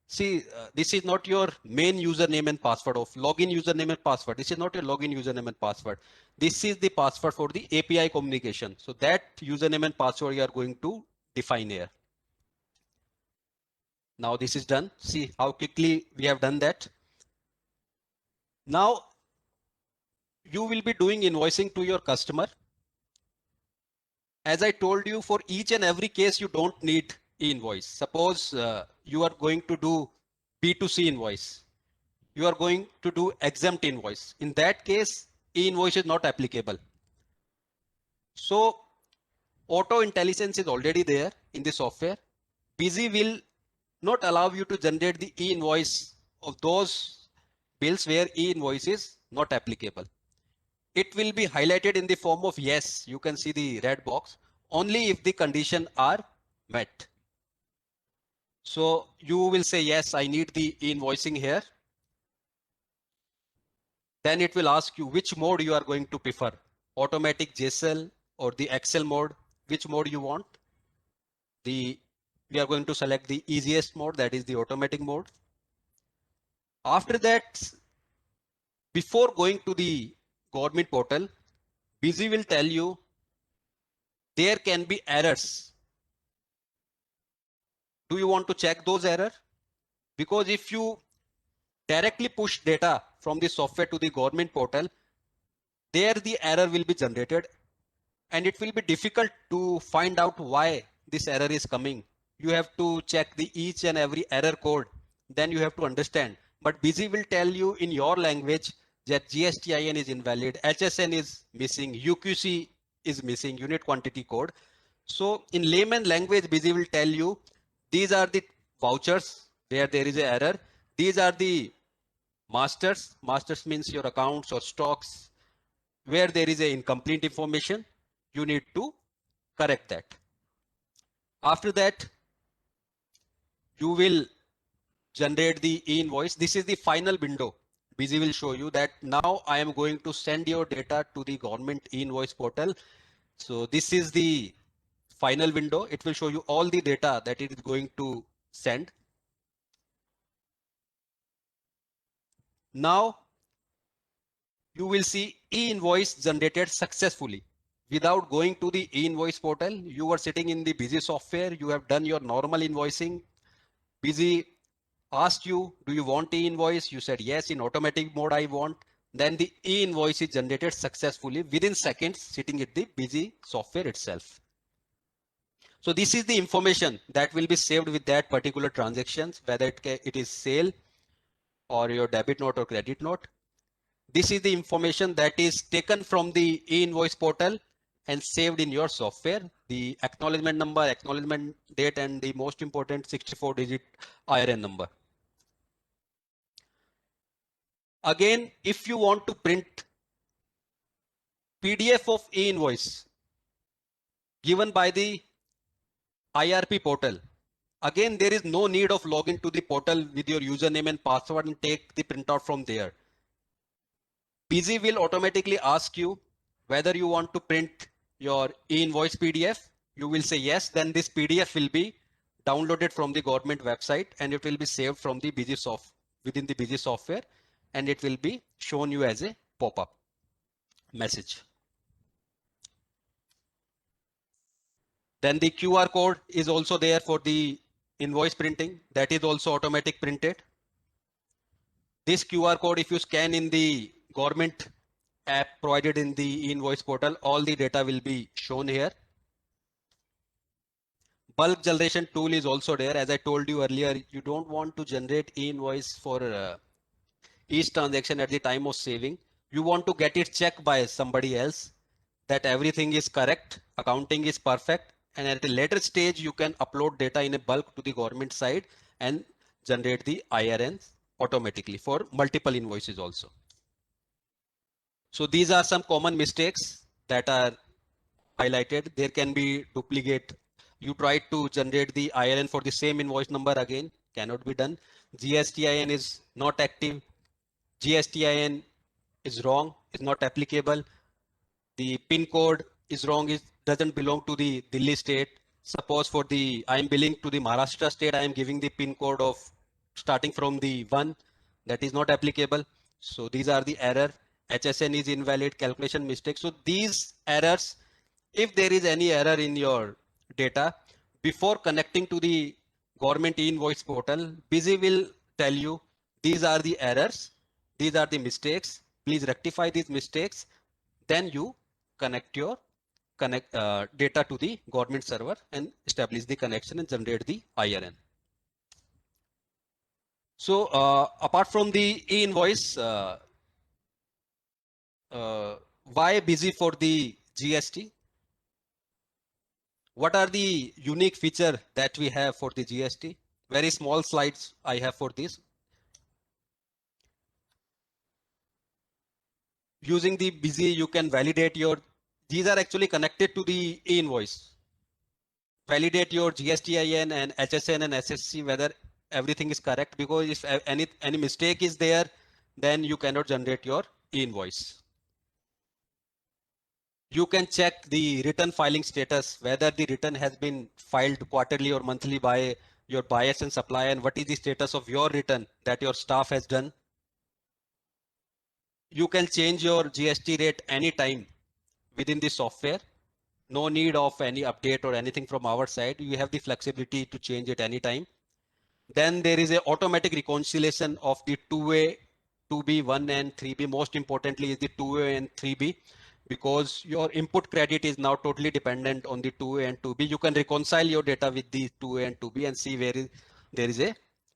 See, this is not your main username and password of login username and password. This is not your login username and password. This is the password for the API communication. So that username and password you are going to define here. Now this is done. See how quickly we have done that. Now you will be doing invoicing to your customer. As I told you, for each and every case, you don't need e-invoice. Suppose you are going to do B2C invoice. You are going to do exempt invoice. In that case, e-invoice is not applicable. So auto intelligence is already there in the software. Busy will not allow you to generate the e-invoice of those bills where e-invoice is not applicable. It will be highlighted in the form of yes. You can see the red box only if the condition are met. So you will say, yes, I need the invoicing here. Then it will ask you which mode you are going to prefer, automatic JSL or the Excel mode, which mode you want. We are going to select the easiest mode, that is the automatic mode. After that, before going to the government portal, Busy will tell you there can be errors. Do you want to check those errors? Because if you directly push data from the software to the government portal, there the error will be generated and it will be difficult to find out why this error is coming. You have to check the each and every error code. Then you have to understand. But Busy will tell you in your language that GSTIN is invalid, HSN is missing, UQC is missing, unit quantity code. So in layman language, Busy will tell you these are the vouchers where there is an error. These are the masters. Masters means your accounts or stocks where there is a incomplete information. You need to correct that. After that, you will generate the e-invoice. This is the final window. Busy will show you that now I am going to send your data to the government e-invoice portal. So this is the final window. It will show you all the data that it is going to send. Now you will see e-invoice generated successfully. Without going to the e-invoice portal, you are sitting in the Busy software. You have done your normal invoicing. Busy asked you, do you want e-invoice? You said yes, in automatic mode I want. Then the e-invoice is generated successfully within seconds, sitting at the Busy software itself. So this is the information that will be saved with that particular transactions, whether it is sale or your debit note or credit note. This is the information that is taken from the e-invoice portal and saved in your software, the acknowledgement number, acknowledgement date, and the most important 64-digit IRN number. Again, if you want to print PDF of e-invoice given by the IRP portal, again, there is no need of login to the portal with your username and password and take the printout from there. BG will automatically ask you whether you want to print your e-invoice PDF. You will say yes, then this PDF will be downloaded from the government website and it will be saved from the within the BG software, and it will be shown you as a pop-up message. Then the QR code is also there for the invoice printing. That is also automatic printed. This QR code, if you scan in the government app provided in the e-invoice portal, all the data will be shown here. Bulk generation tool is also there. As I told you earlier, you don't want to generate e-invoice for each transaction at the time of saving. You want to get it checked by somebody else that everything is correct, accounting is perfect, and at a later stage you can upload data in a bulk to the government side and generate the IRNs automatically for multiple invoices also. So these are some common mistakes that are highlighted. There can be duplicate. You try to generate the IRN for the same invoice number again, cannot be done. GSTIN is not active. GSTIN is wrong, is not applicable. The PIN code is wrong, it doesn't belong to the Delhi state. Suppose for the, I am billing to the Maharashtra state, I am giving the PIN code of starting from the 1, that is not applicable. So these are the error. HSN is invalid, calculation mistake. So these errors, if there is any error in your data, before connecting to the government e-invoice portal, BG will tell you these are the errors, these are the mistakes, please rectify these mistakes. Then you connect your data to the government server and establish the connection and generate the IRN. So apart from the e-invoice, why BG for the GST? What are the unique feature that we have for the GST? Very small slides I have for this. Using the BG, you can validate your, these are actually connected to the e-invoice. Validate your GSTIN and HSN and SSC whether everything is correct, because if any mistake is there, then you cannot generate your e-invoice. You can check the return filing status, whether the return has been filed quarterly or monthly by your buyers and supplier, and what is the status of your return that your staff has done. You can change your GST rate anytime within the software. No need of any update or anything from our side. You have the flexibility to change it anytime. Then there is a automatic reconciliation of the 2A, 2B, 1 and 3B. Most importantly is the 2A and 3B, because your input credit is now totally dependent on the 2A and 2B. You can reconcile your data with the 2A and 2B and see where there is a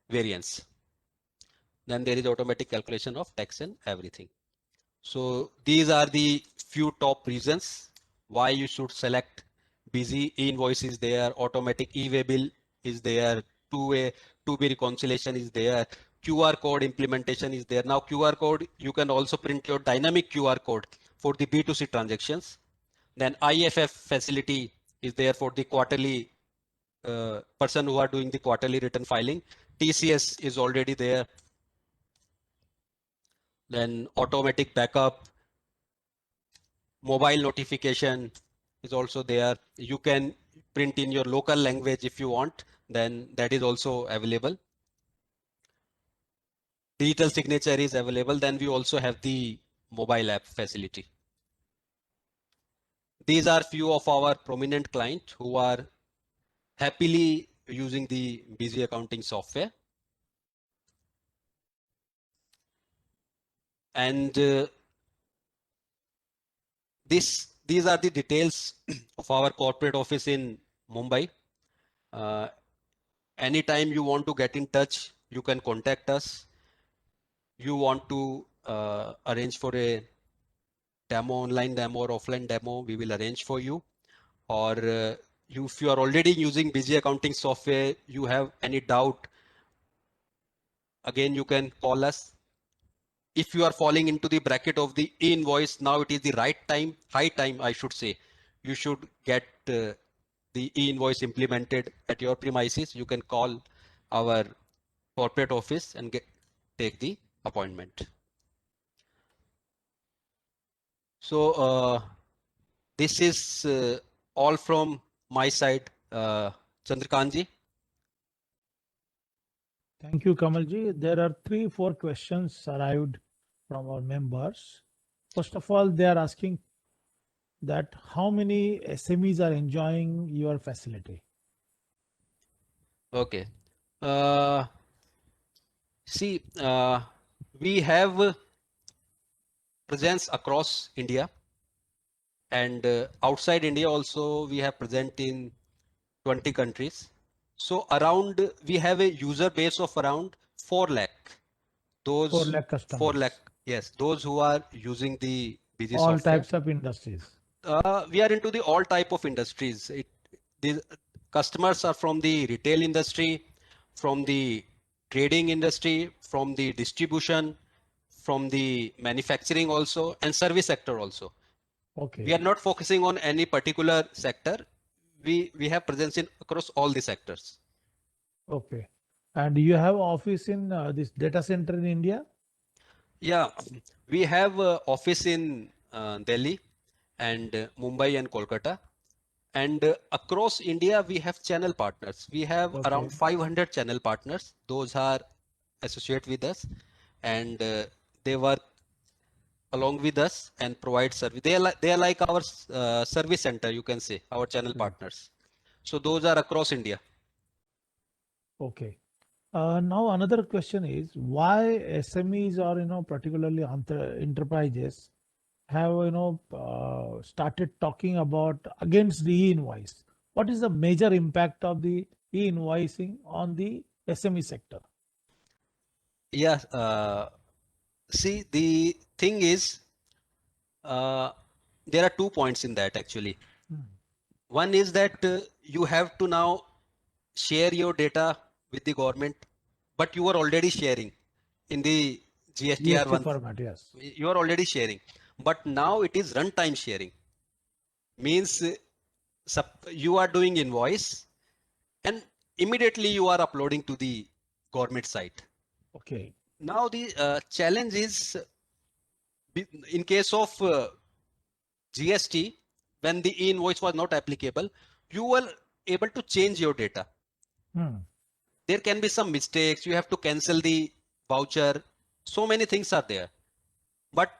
variance. Then there is automatic calculation of tax and everything. So these are the few top reasons why you should select BG. E-invoice is there, automatic e-way bill is there, 2A, 2B reconciliation is there, QR code implementation is there. Now QR code, you can also print your dynamic QR code for the B2C transactions. Then IFF facility is there for the quarterly person who are doing the quarterly return filing. TCS is already there. Then automatic backup, mobile notification is also there. You can print in your local language if you want, then that is also available. Digital signature is available. Then we also have the mobile app facility. These are few of our prominent clients who are happily using the BG accounting software. And these are the details of our corporate office in Mumbai. Anytime you want to get in touch, you can contact us. You want to arrange for a demo, online demo or offline demo, we will arrange for you. Or if you are already using BG accounting software, you have any doubt, again, you can call us. If you are falling into the bracket of the e-invoice, now it is the high time, I should say. You should get the e-invoice implemented at your premises. You can call our corporate office and take the appointment. So this is all from my side, Chandrakantji. Thank you, Kamalji. There are 3-4 questions arrived from our members. First of all, they are asking that how many SMEs are enjoying your facility? Okay. See, we have presence across India, and outside India also we have present in 20 countries. So around we have a user base of around 4 lakh. 4 Those lakh 4 customers, lakh, yes, those who are using the BG all software. types of industries. We are into the all type of industries. The customers are from the retail industry, from the trading industry, from the distribution, from the manufacturing also, and service sector also. Okay. We are not focusing on any particular sector. We have presence in across all the sectors. Okay. And you have office in this data center in India? Yeah, we have office in Delhi and Mumbai and Kolkata. And across India, we have channel partners. We have Okay. around 500 channel partners. Those are associate with us, and they work along with us and provide service. They are like our service center, you can say, our channel partners. So those are across India. Okay. Now another question is why SMEs or particularly enterprises have started talking about against the e-invoice. What is the major impact of the e-invoicing on the SME sector? Yeah. See, the thing is, there are 2 points in that actually. One is that you have to now share your data with the government, but you are already sharing in the GSTR GST 1. format, yes. You are already sharing, but now it is runtime sharing. Means you are doing invoice and immediately you are uploading to the government site. Okay. Now the challenge is in case of GST, when the e-invoice was not applicable, you were able to change your data. There can be some mistakes. You have to cancel the voucher. So many things are there. But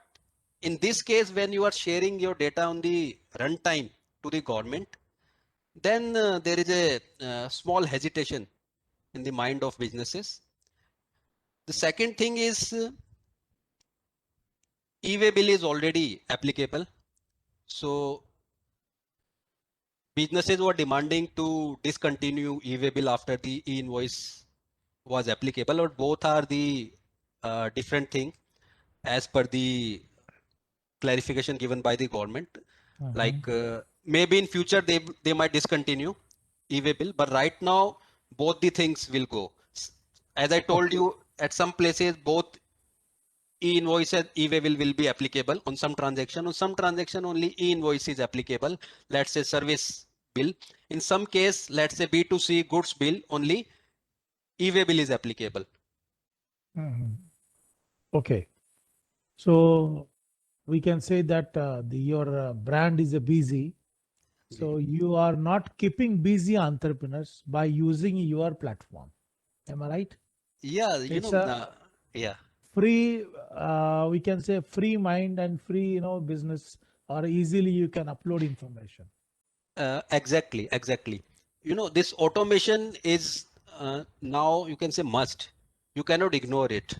in this case, when you are sharing your data on the runtime to the government, then there is a small hesitation in the mind of businesses. The second thing is e-way bill is already applicable. So businesses were demanding to discontinue e-way bill after the e-invoice was applicable, or both are the different thing as per the clarification given by the government. Like maybe in future they might discontinue e-way bill, but right now both the things will go. As I told you, at some places both e-invoice and e-way bill will be applicable on some transaction. On some transaction only e-invoice is applicable. Let's say service bill. In some case, let's say B2C goods bill, only e-way bill is applicable. Okay. So we can say that your brand is a busy. So you are not keeping busy entrepreneurs by using your platform. Am I right? Yeah, It's yeah. free, we can say free mind and free, business, or easily you can upload information. Exactly. This automation is now you can say must. You cannot ignore it.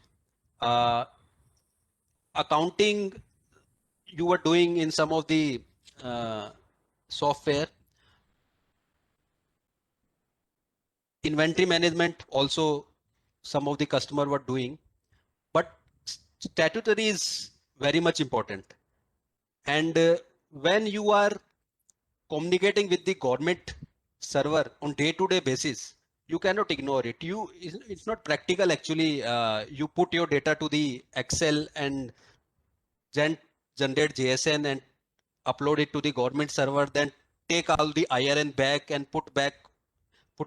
Accounting you were doing in some of the software. Inventory management also some of the customer were doing, but statutory is very much important. And when you are communicating with the government server on day-to-day basis, you cannot ignore it. It's not practical actually. You put your data to the Excel and generate JSN and upload it to the government server, then take all the IRN back and put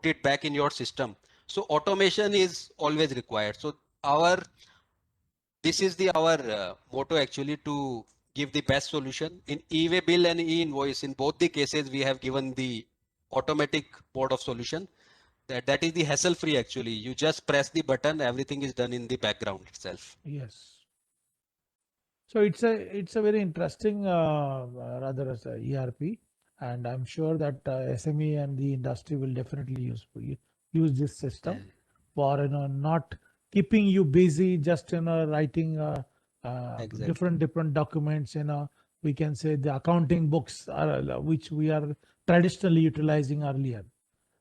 it back in your system. So automation is always required. So this is our motto actually, to give the best solution. In e-way bill and e-invoice, in both the cases, we have given the automatic mode of solution. That is the hassle free actually. You just press the button, everything is done in the background itself. Yes. So it's a very interesting rather as a ERP, and I'm sure that SME and the industry will definitely use this system for not keeping you busy just writing Exactly. different documents. We can say the accounting books which we are traditionally utilizing earlier.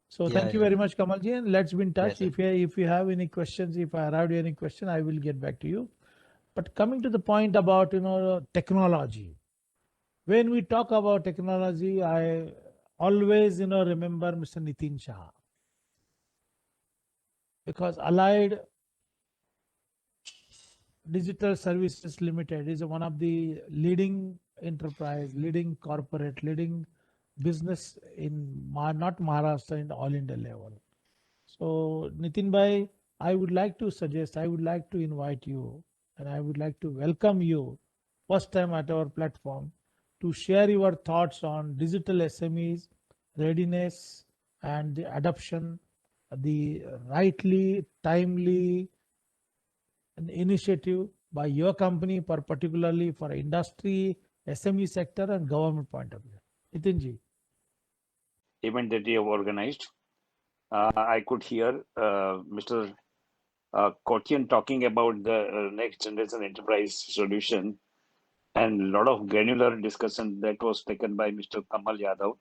So Yeah, thank you yeah. very much, Kamalji, and let's be in touch. Pleasure. If you have any questions, if I arrived any question, I will get back to you. But coming to the point about technology, when we talk about technology, I always remember Mr. Nitin Shah, because Allied Digital Services Limited is one of the leading enterprise, leading corporate, leading business in not Maharashtra, in all India level. So Nitin Bhai, I would like to suggest, I would like to invite you, and I would like to welcome you first time at our platform to share your thoughts on digital SMEs, readiness and the adoption, the rightly, timely initiative by your company, particularly for industry, SME sector and government point of view. Nitinji. Event that you have organized. I could hear Mr. Kotian talking about the next generation enterprise solution, and a lot of granular discussion that was taken by Mr. Kamal Yadav.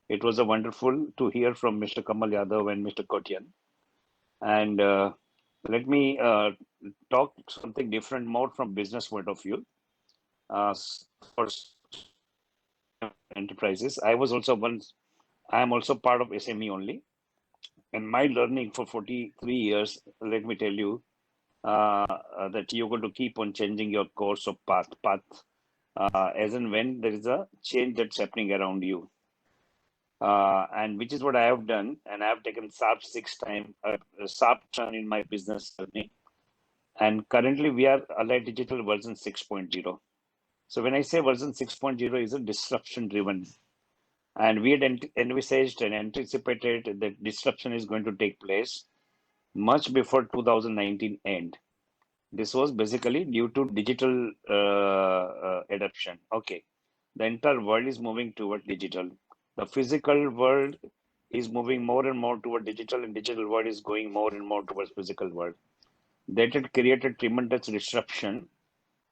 It was a wonderful to hear from Mr. Kamal Yadav and Mr. Kotian. And let me talk something different, more from business point of view. For enterprises, I am also part of SME only. And my learning for 43 years, let me tell you, that you're going to keep on changing your course of path, as and when there is a change that's happening around you. And which is what I have done. And I have taken sharp sharp turn in my business journey. And currently we are Allied Digital version 6.0. So when I say version 6.0 is a disruption driven, and we had envisaged and anticipated that disruption is going to take place much before 2019 end. This was basically due to digital adoption. Okay, the entire world is moving toward digital. The physical world is moving more and more toward digital, and digital world is going more and more towards physical world. That had created tremendous disruption,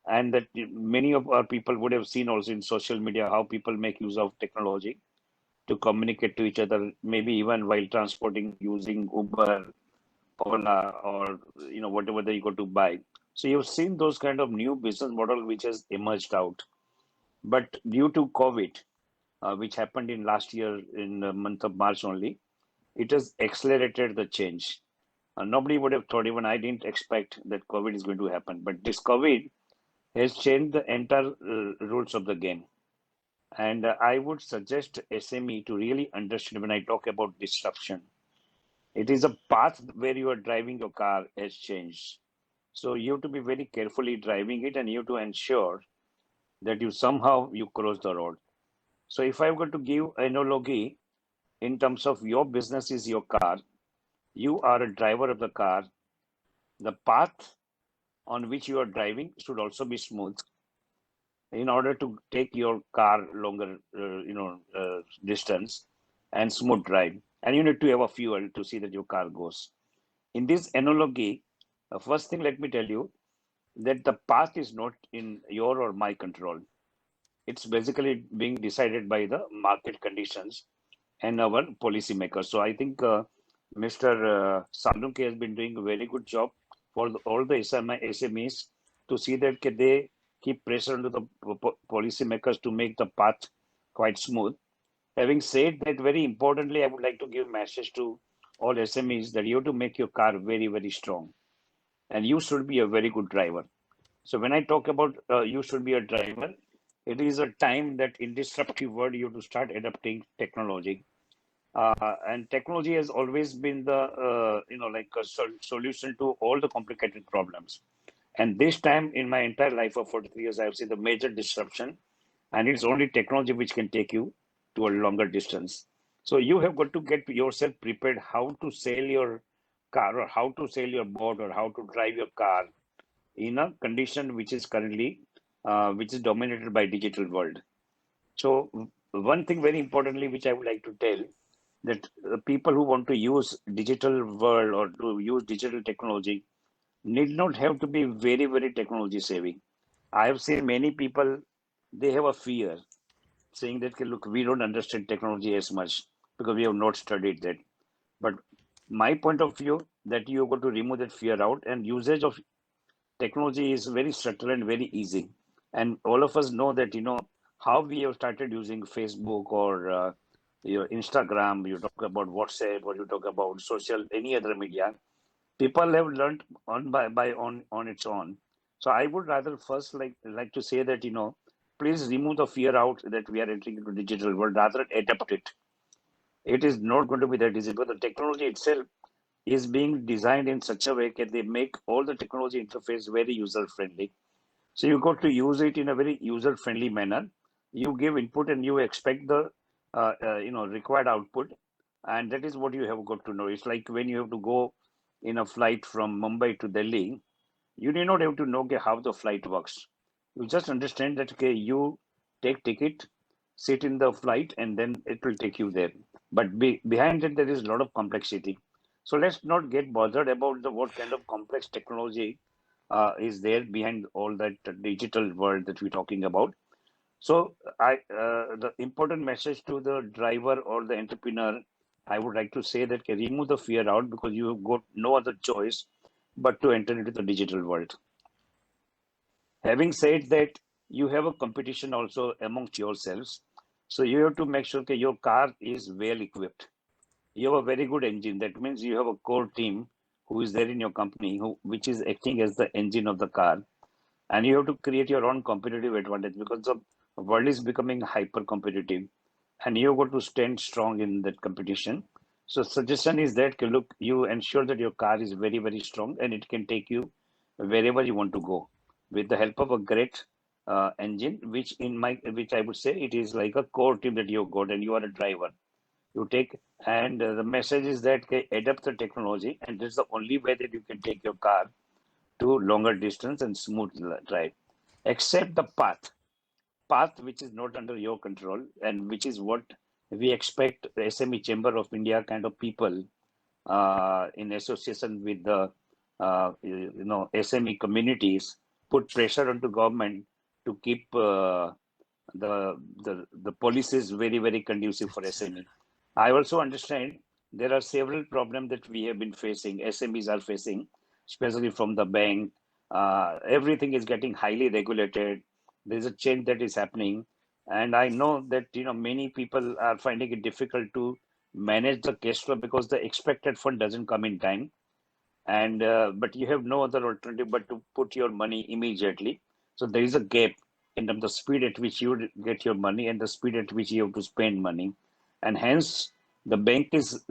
and that many of our people would have seen also in social media how people make use of technology to communicate to each other, maybe even while transporting using Uber, Ola, or whatever they go to buy. So you've seen those kind of new business model which has emerged out. But due to COVID, which happened in last year in the month of March only, it has accelerated the change. Nobody would have thought, even I didn't expect that COVID is going to happen. But this COVID has changed the entire rules of the game. And I would suggest SME to really understand when I talk about disruption. It is a path where you are driving your car has changed. So you have to be very carefully driving it, and you have to ensure that you cross the road. So if I'm going to give analogy in terms of your business is your car, you are a driver of the car. The path on which you are driving should also be smooth in order to take your car longer, distance and smooth drive. And you need to have a fuel to see that your car goes. In this analogy, first thing, let me tell you that the path is not in your or my control. It's basically being decided by the market conditions and our policymakers. So I think Mr. Salunke has been doing a very good job for all the SMEs to see that they keep pressure on the policymakers to make the path quite smooth. Having said that, very importantly, I would like to give a message to all SMEs that you have to make your car very, very strong, and you should be a very good driver. So when I talk about you should be a driver, it is a time that in disruptive world you have to start adapting technology. And technology has always been the like a solution to all the complicated problems. And this time in my entire life of 43 years, I have seen the major disruption, and it's only technology which can take you to a longer distance. So you have got to get yourself prepared how to sell your car, or how to sell your boat, or how to drive your car in a condition which is currently, which is dominated by digital world. So one thing very importantly, which I would like to tell, that people who want to use digital world or to use digital technology need not have to be very, very technology savvy. I have seen many people, they have a fear saying that, "Okay, look, we don't understand technology as much because we have not studied that." But my point of view that you got to remove that fear out, and usage of technology is very subtle and very easy. And all of us know that, how we have started using Facebook or your Instagram, you talk about WhatsApp, or you talk about social, any other media, people have learned on its own. So I would rather first like to say that, please remove the fear out that we are entering into digital world, rather adapt it. It is not going to be that easy, but the technology itself is being designed in such a way that they make all the technology interface very user friendly. So you got to use it in a very user friendly manner. You give input and you expect the required output, and that is what you have got to know. It's like when you have to go in a flight from Mumbai to Delhi, you do not have to know, okay, how the flight works. You just understand that, okay, you take ticket, sit in the flight, and then it will take you there. But behind it, there is a lot of complexity. So let's not get bothered about the what kind of complex technology is there behind all that digital world that we're talking about. So the important message to the driver or the entrepreneur, I would like to say that, okay, remove the fear out, because you have got no other choice but to enter into the digital world. Having said that, you have a competition also amongst yourselves. So you have to make sure that your car is well equipped. You have a very good engine. That means you have a core team who is there in your company, which is acting as the engine of the car. And you have to create your own competitive advantage, because the world is becoming hyper competitive, and you got to stand strong in that competition. So suggestion is that, look, you ensure that your car is very, very strong and it can take you wherever you want to go with the help of a great engine, which I would say it is like a core team that you got, and you are a driver. You take, and the message is that, okay, adapt the technology, and this is the only way that you can take your car to longer distance and smooth drive. Except the path which is not under your control, and which is what we expect SME Chamber of India kind of people in association with the SME communities put pressure onto government to keep the policies very, very conducive for SME. I also understand there are several problems that we have been facing, SMEs are facing, especially from the bank. Everything is getting highly regulated. There's a change that is happening, and I know that many people are finding it difficult to manage the cash flow because the expected fund doesn't come in time, and but you have no other alternative but to put your money immediately. So there is a gap in terms of speed at which you get your money and the speed at which you have to spend money, and hence the bank is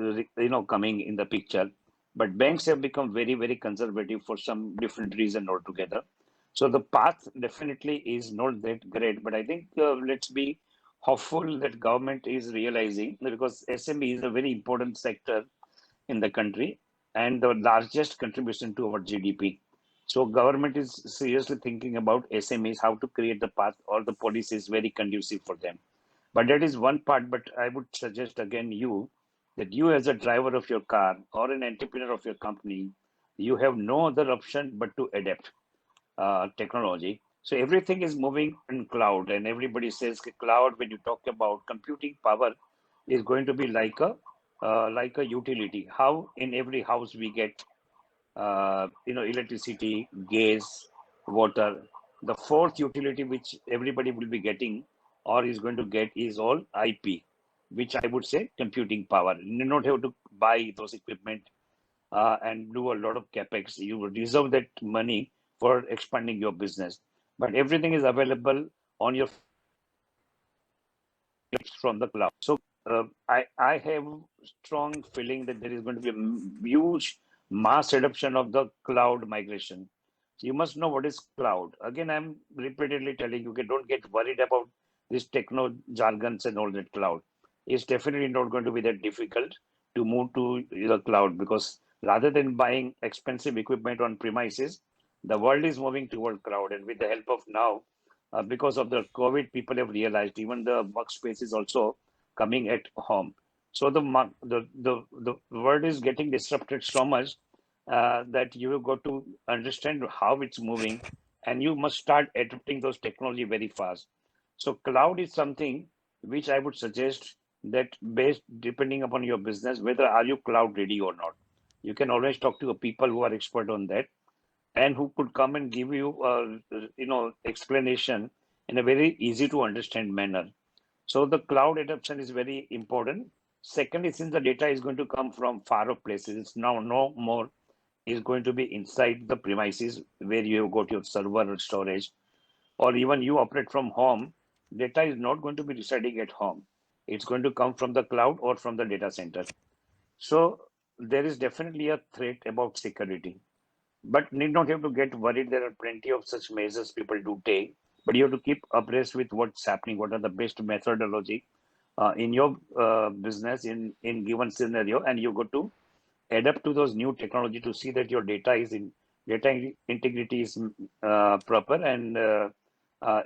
coming in the picture. But banks have become very, very conservative for some different reason altogether. So the path definitely is not that great, but I think let's be hopeful that government is realizing, because SME is a very important sector in the country and the largest contribution to our GDP. So government is seriously thinking about SMEs, how to create the path or the policies very conducive for them. But that is one part. But I would suggest again that you as a driver of your car or an entrepreneur of your company, you have no other option but to adapt technology. So everything is moving in cloud, and everybody says cloud. When you talk about computing power, is going to be like a utility. How in every house we get electricity, gas, water. The fourth utility which everybody will be getting or is going to get is all IP, which I would say computing power. You do not have to buy those equipment and do a lot of capex. You will reserve that money for expanding your business. But everything is available on your from the cloud. So I have strong feeling that there is going to be a huge mass adoption of the cloud migration. you must know what is cloud. Again, I'm repeatedly telling you, okay, don't get worried about this techno jargons and all that cloud. It's definitely not going to be that difficult to move to the cloud, because rather than buying expensive equipment on premises, the world is moving toward cloud. And with the help of now, because of the COVID, people have realized even the workspace is also coming at home. So the world is getting disrupted so much that you have got to understand how it's moving, and you must start adopting those technology very fast. So cloud is something which I would suggest, that based depending upon your business, whether are you cloud ready or not. You can always talk to people who are expert on that, and who could come and give you explanation in a very easy to understand manner. So the cloud adoption is very important. Secondly, since the data is going to come from far off places, it's now no more is going to be inside the premises where you have got your server or storage, or even you operate from home. Data is not going to be residing at home. It's going to come from the cloud or from the data center. So there is definitely a threat about security, but need not have to get worried. There are plenty of such measures people do take, but you have to keep abreast with what's happening, what are the best methodology in your business in given scenario, and you got to adapt to those new technology to see that your data integrity is proper, and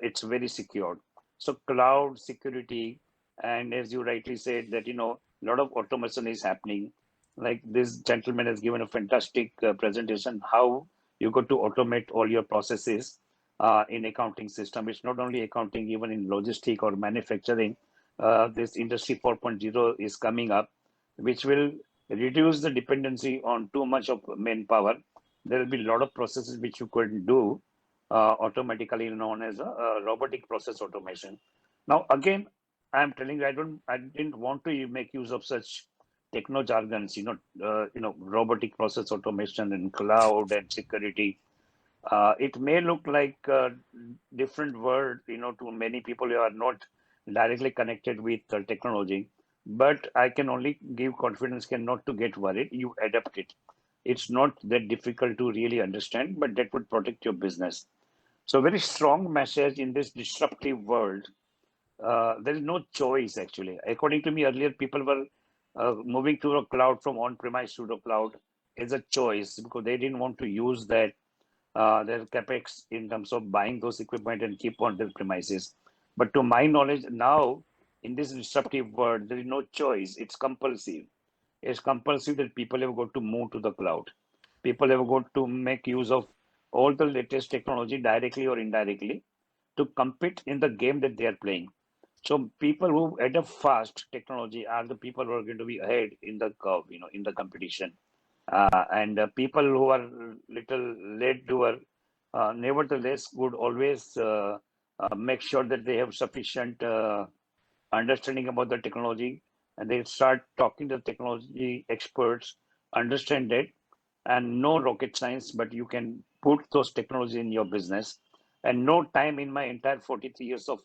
it's very secured. So cloud security, and as you rightly said that a lot of automation is happening. Like this gentleman has given a fantastic presentation how you got to automate all your processes in accounting system. It's not only accounting, even in logistic or manufacturing. This industry 4.0 is coming up, which will reduce the dependency on too much of manpower. There will be a lot of processes which you could do automatically, known as a robotic process automation. Now, again, I'm telling you, I didn't want to make use of such techno jargons, robotic process automation and cloud and security. It may look like a different word, to many people who are not directly connected with technology. But I can only give confidence, not to get worried. You adapt it. It's not that difficult to really understand, but that would protect your business. So very strong message in this disruptive world. There is no choice actually. According to me, earlier people were moving to a cloud from on-premise to the cloud as a choice, because they didn't want to use their capex in terms of buying those equipment and keep on their premises. But to my knowledge, now in this disruptive world, there is no choice. It's compulsive. It's compulsive that people have got to move to the cloud. People have got to make use of all the latest technology directly or indirectly to compete in the game that they are playing. So people who adapt fast technology are the people who are going to be ahead in the curve, in the competition. And people who are little late doer, nevertheless, would always make sure that they have sufficient understanding about the technology, and they start talking to technology experts, understand it, and no rocket science, but you can put those technology in your business. And no time in my entire 43 years of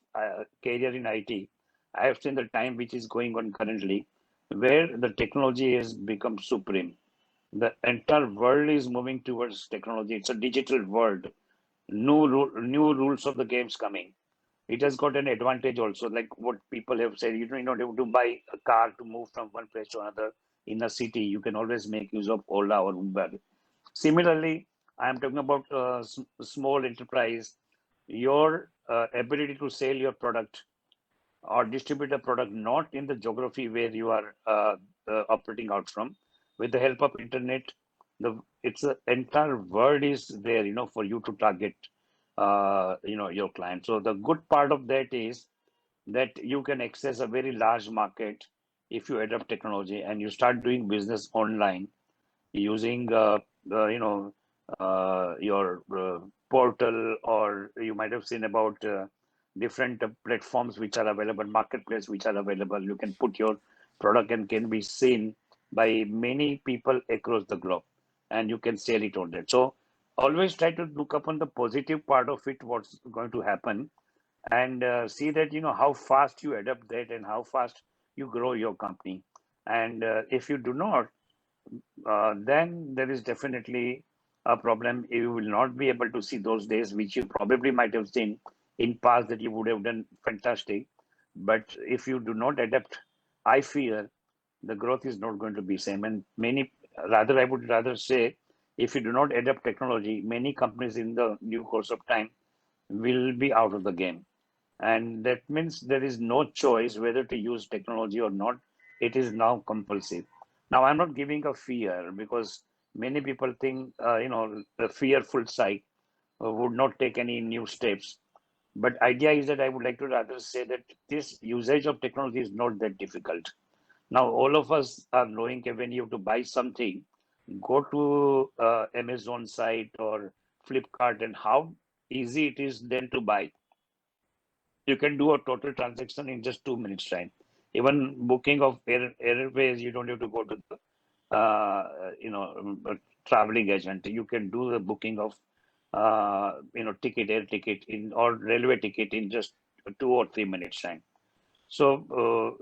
career in IT, I have seen the time which is going on currently, where the technology has become supreme. The entire world is moving towards technology. It's a digital world. New rules of the games coming. It has got an advantage also, like what people have said. You don't have to buy a car to move from one place to another in a city. You can always make use of Ola or Uber. Similarly, I am talking about small enterprise. Your ability to sell your product or distribute a product not in the geography where you are operating out from, with the help of internet, it's the entire world is there, for you to target your client. So the good part of that is that you can access a very large market if you adopt technology and you start doing business online using your portal, or you might have seen about different platforms which are available, marketplace which are available. You can put your product and can be seen by many people across the globe, and you can sell it on that. So always try to look upon the positive part of it, what's going to happen, and see that how fast you adapt that and how fast you grow your company. And if you do not, then there is definitely a problem. You will not be able to see those days, which you probably might have seen in past that you would have done fantastic. But if you do not adapt, I fear the growth is not going to be same. And I would rather say, if you do not adapt technology, many companies in the due course of time will be out of the game. And that means there is no choice whether to use technology or not. It is now compulsive. Now, I'm not giving a fear, because many people think, the fearful side would not take any new steps. But idea is that I would like to rather say that this usage of technology is not that difficult. Now, all of us are knowing that when you have to buy something, go to Amazon site or Flipkart, and how easy it is then to buy. You can do a total transaction in just 2 minutes time. Even booking of airways, you don't have to go to the traveling agent. You can do the booking of air ticket or railway ticket in just 2 or 3 minutes time. So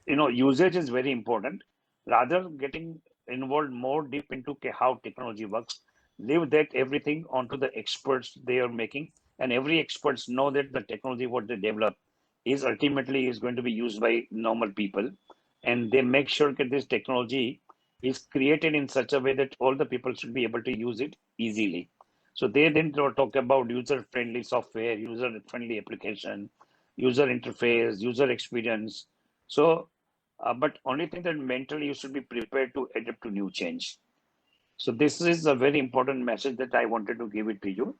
usage is very important. Rather getting involved more deep into how technology works, leave that everything onto the experts they are making, and every experts know that the technology what they develop is ultimately is going to be used by normal people, and they make sure that this technology is created in such a way that all the people should be able to use it easily. So they then talk about user-friendly software, user-friendly application, user interface, user experience. So, but only thing that mentally you should be prepared to adapt to new change. So this is a very important message that I wanted to give it to you.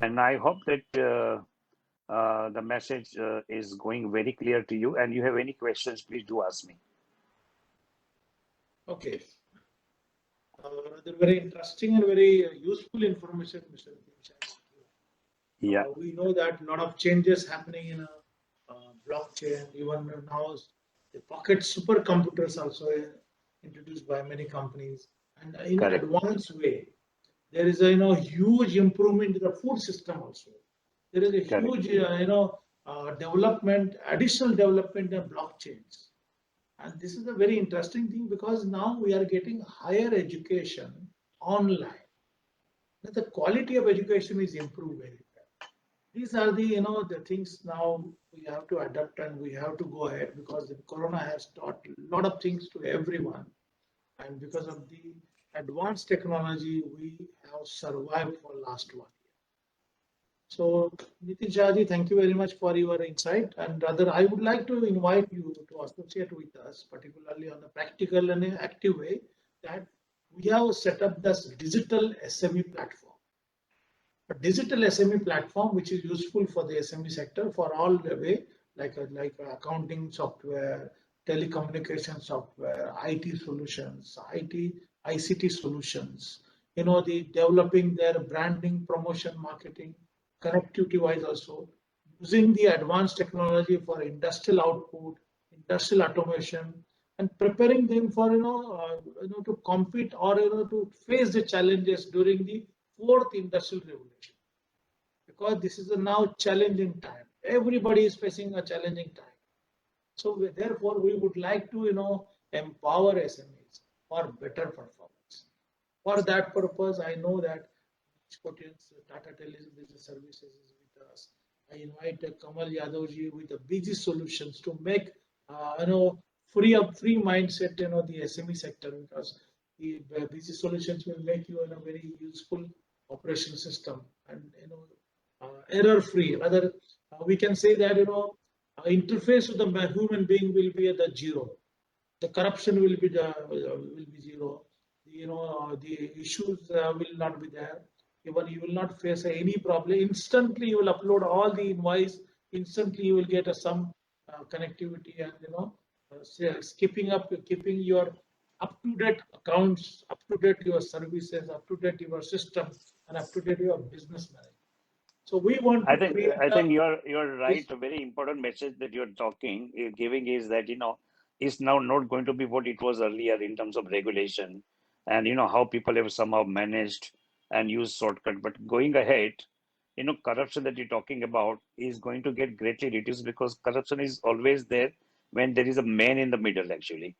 And I hope that the message is going very clear to you. And you have any questions, please do ask me. Okay. Rather very interesting and very useful information, Mr. Dimshad. Yeah. We know that a lot of changes happening in blockchain. Even now, the pocket supercomputers also introduced by many companies, and in an Correct. advanced way. There is a huge improvement in the food system also. There is a Correct. huge development, additional development in blockchains. And this is a very interesting thing, because now we are getting higher education online. The quality of education is improved very well. These are the the things now we have to adapt, and we have to go ahead, because the corona has taught a lot of things to everyone. And because of the advanced technology, we have survived for last 1 year. So, Nitin Shahji, thank you very much for your insight. And rather, I would like to invite you to associate with us, particularly on a practical and active way, that we have set up this digital SME platform. A digital SME platform which is useful for the SME sector for all the way, like accounting software, telecommunication software, IT solutions, ICT solutions, the developing their branding, promotion, marketing, connectivity wise also, using the advanced technology for industrial output, industrial automation, and preparing them for to compete or to face the challenges during the fourth industrial revolution, because this is a now challenging time. Everybody is facing a challenging time. So therefore, we would like to empower SMEs for better performance. For that purpose, I know that Tata Tele Business Services is with us. I invite Kamal Yadavji with the BG Solutions to make free mindset the SME sector, because the BG Solutions will make you a very useful operation system, and error free. Rather, we can say that interface with the human being will be at the zero. The corruption will be zero. The issues will not be there. Even you will not face any problem. Instantly, you will upload all the invoice. Instantly, you will get some connectivity, and keeping your up-to-date accounts, up-to-date your services, up-to-date your system, and up-to-date your business management. So we want to create. I think you're right. A very important message that you're giving is that is now not going to be what it was earlier in terms of regulation, and how people have somehow managed and used shortcut. But going ahead, corruption that you're talking about is going to get greatly reduced, because corruption is always there when there is a man in the middle, actually.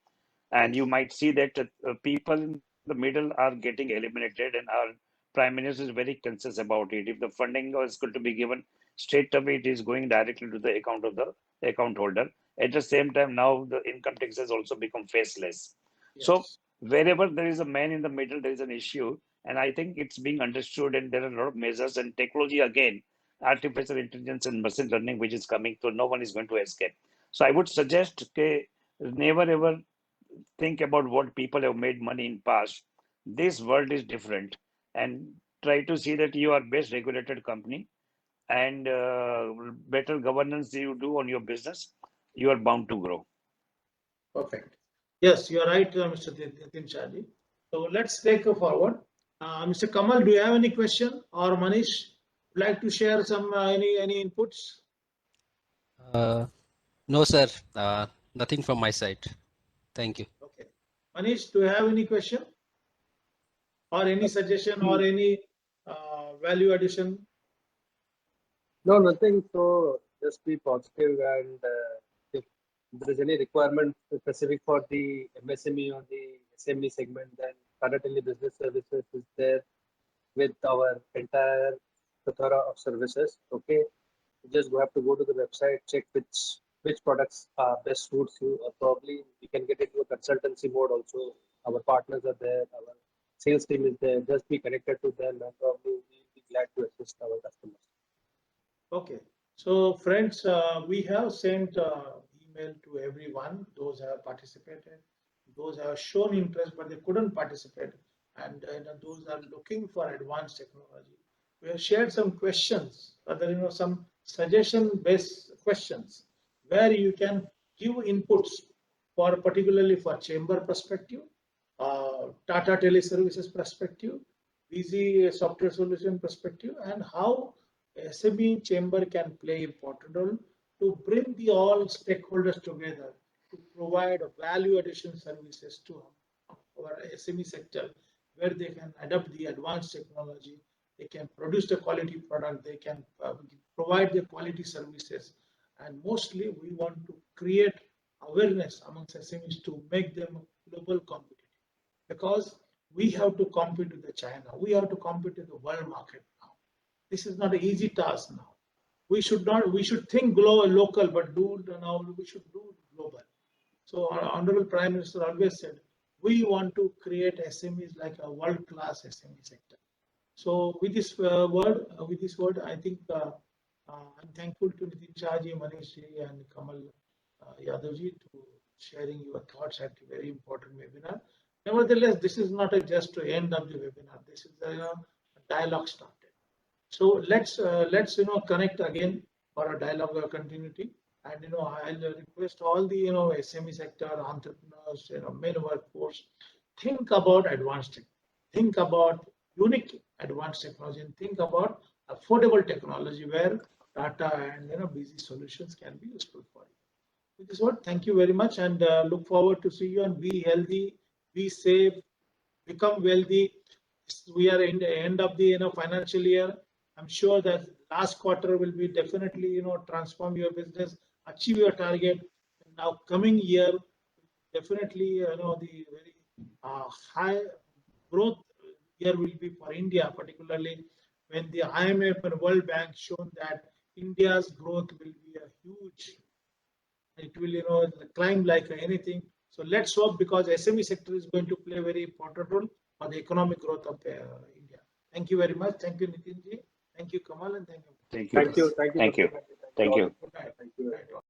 And you might see that people in the middle are getting eliminated and are Prime Minister is very conscious about it. If the funding is going to be given straight away, it is going directly to the account of the account holder. At the same time, now the income tax has also become faceless. So Yes. wherever there is a man in the middle, there is an issue. And I think it's being understood, and there are a lot of measures and technology again, artificial intelligence and machine learning, which is coming. So no one is going to escape. So I would suggest, okay, never ever think about what people have made money in past. This world is different, and try to see that you are best regulated company, and better governance you do on your business, you are bound to grow. Perfect. Yes, you are right, Mr. Nitin Shahji. So let's take a forward. Mr. Kamal, do you have any question, or Manish would like to share some any inputs? No, sir. Nothing from my side. Thank you. Okay. Manish, do you have any question or any suggestion or any value addition? No, nothing. So just be positive, and if there is any requirement specific for the MSME or the SME segment, then Tata Tele Business Services is there with our entire plethora of services. Okay, you just have to go to the website, check which products best suits you, or probably you can get into a consultancy mode also. Our partners are there, our sales team is there. Just be connected to them, and probably we'll be glad to assist our customers. Okay. So friends, we have sent email to everyone. Those have participated, those have shown interest, but they couldn't participate, and those are looking for advanced technology. We have shared some questions, rather some suggestion-based questions where you can give inputs for particularly for chamber perspective, Tata Teleservices perspective, Busy software solution perspective, and how SME chamber can play important role to bring the all stakeholders together to provide value addition services to our SME sector, where they can adopt the advanced technology, they can produce the quality product, they can provide the quality services, and mostly we want to create awareness amongst SMEs to make them global competitive, because we have to compete with the China, we have to compete in the world market now. This is not an easy task now. We should think global, local, but we should do global. So our Honorable Prime Minister always said, we want to create SMEs like a world-class SME sector. So with this word, I think I'm thankful to Nitin Shahji, Manish ji, and Kamal Yadavji to sharing your thoughts at a very important webinar. Nevertheless, this is not just to end of the webinar. This is a dialogue started. So let's connect again for a dialogue or continuity. And I'll request all the SME sector entrepreneurs, main workforce, think about advanced tech, think about unique advanced technology, and think about affordable technology where data and busy solutions can be useful for you. With this word, thank you very much, and look forward to see you, and be healthy, be safe, become wealthy. We are in the end of the financial year. I'm sure that last quarter will be definitely transform your business, achieve your target. And now coming year, definitely the very high growth year will be for India, particularly when the IMF and World Bank shown that India's growth will be a huge. It will climb like anything. So let's hope, because SME sector is going to play a very important role for the economic growth of India. Thank you very much. Thank you, Nitin ji. Thank you, Kamal, and thank you. Thank you. Thank you. Thank you. Thank you. Good night. Thank you. Good night.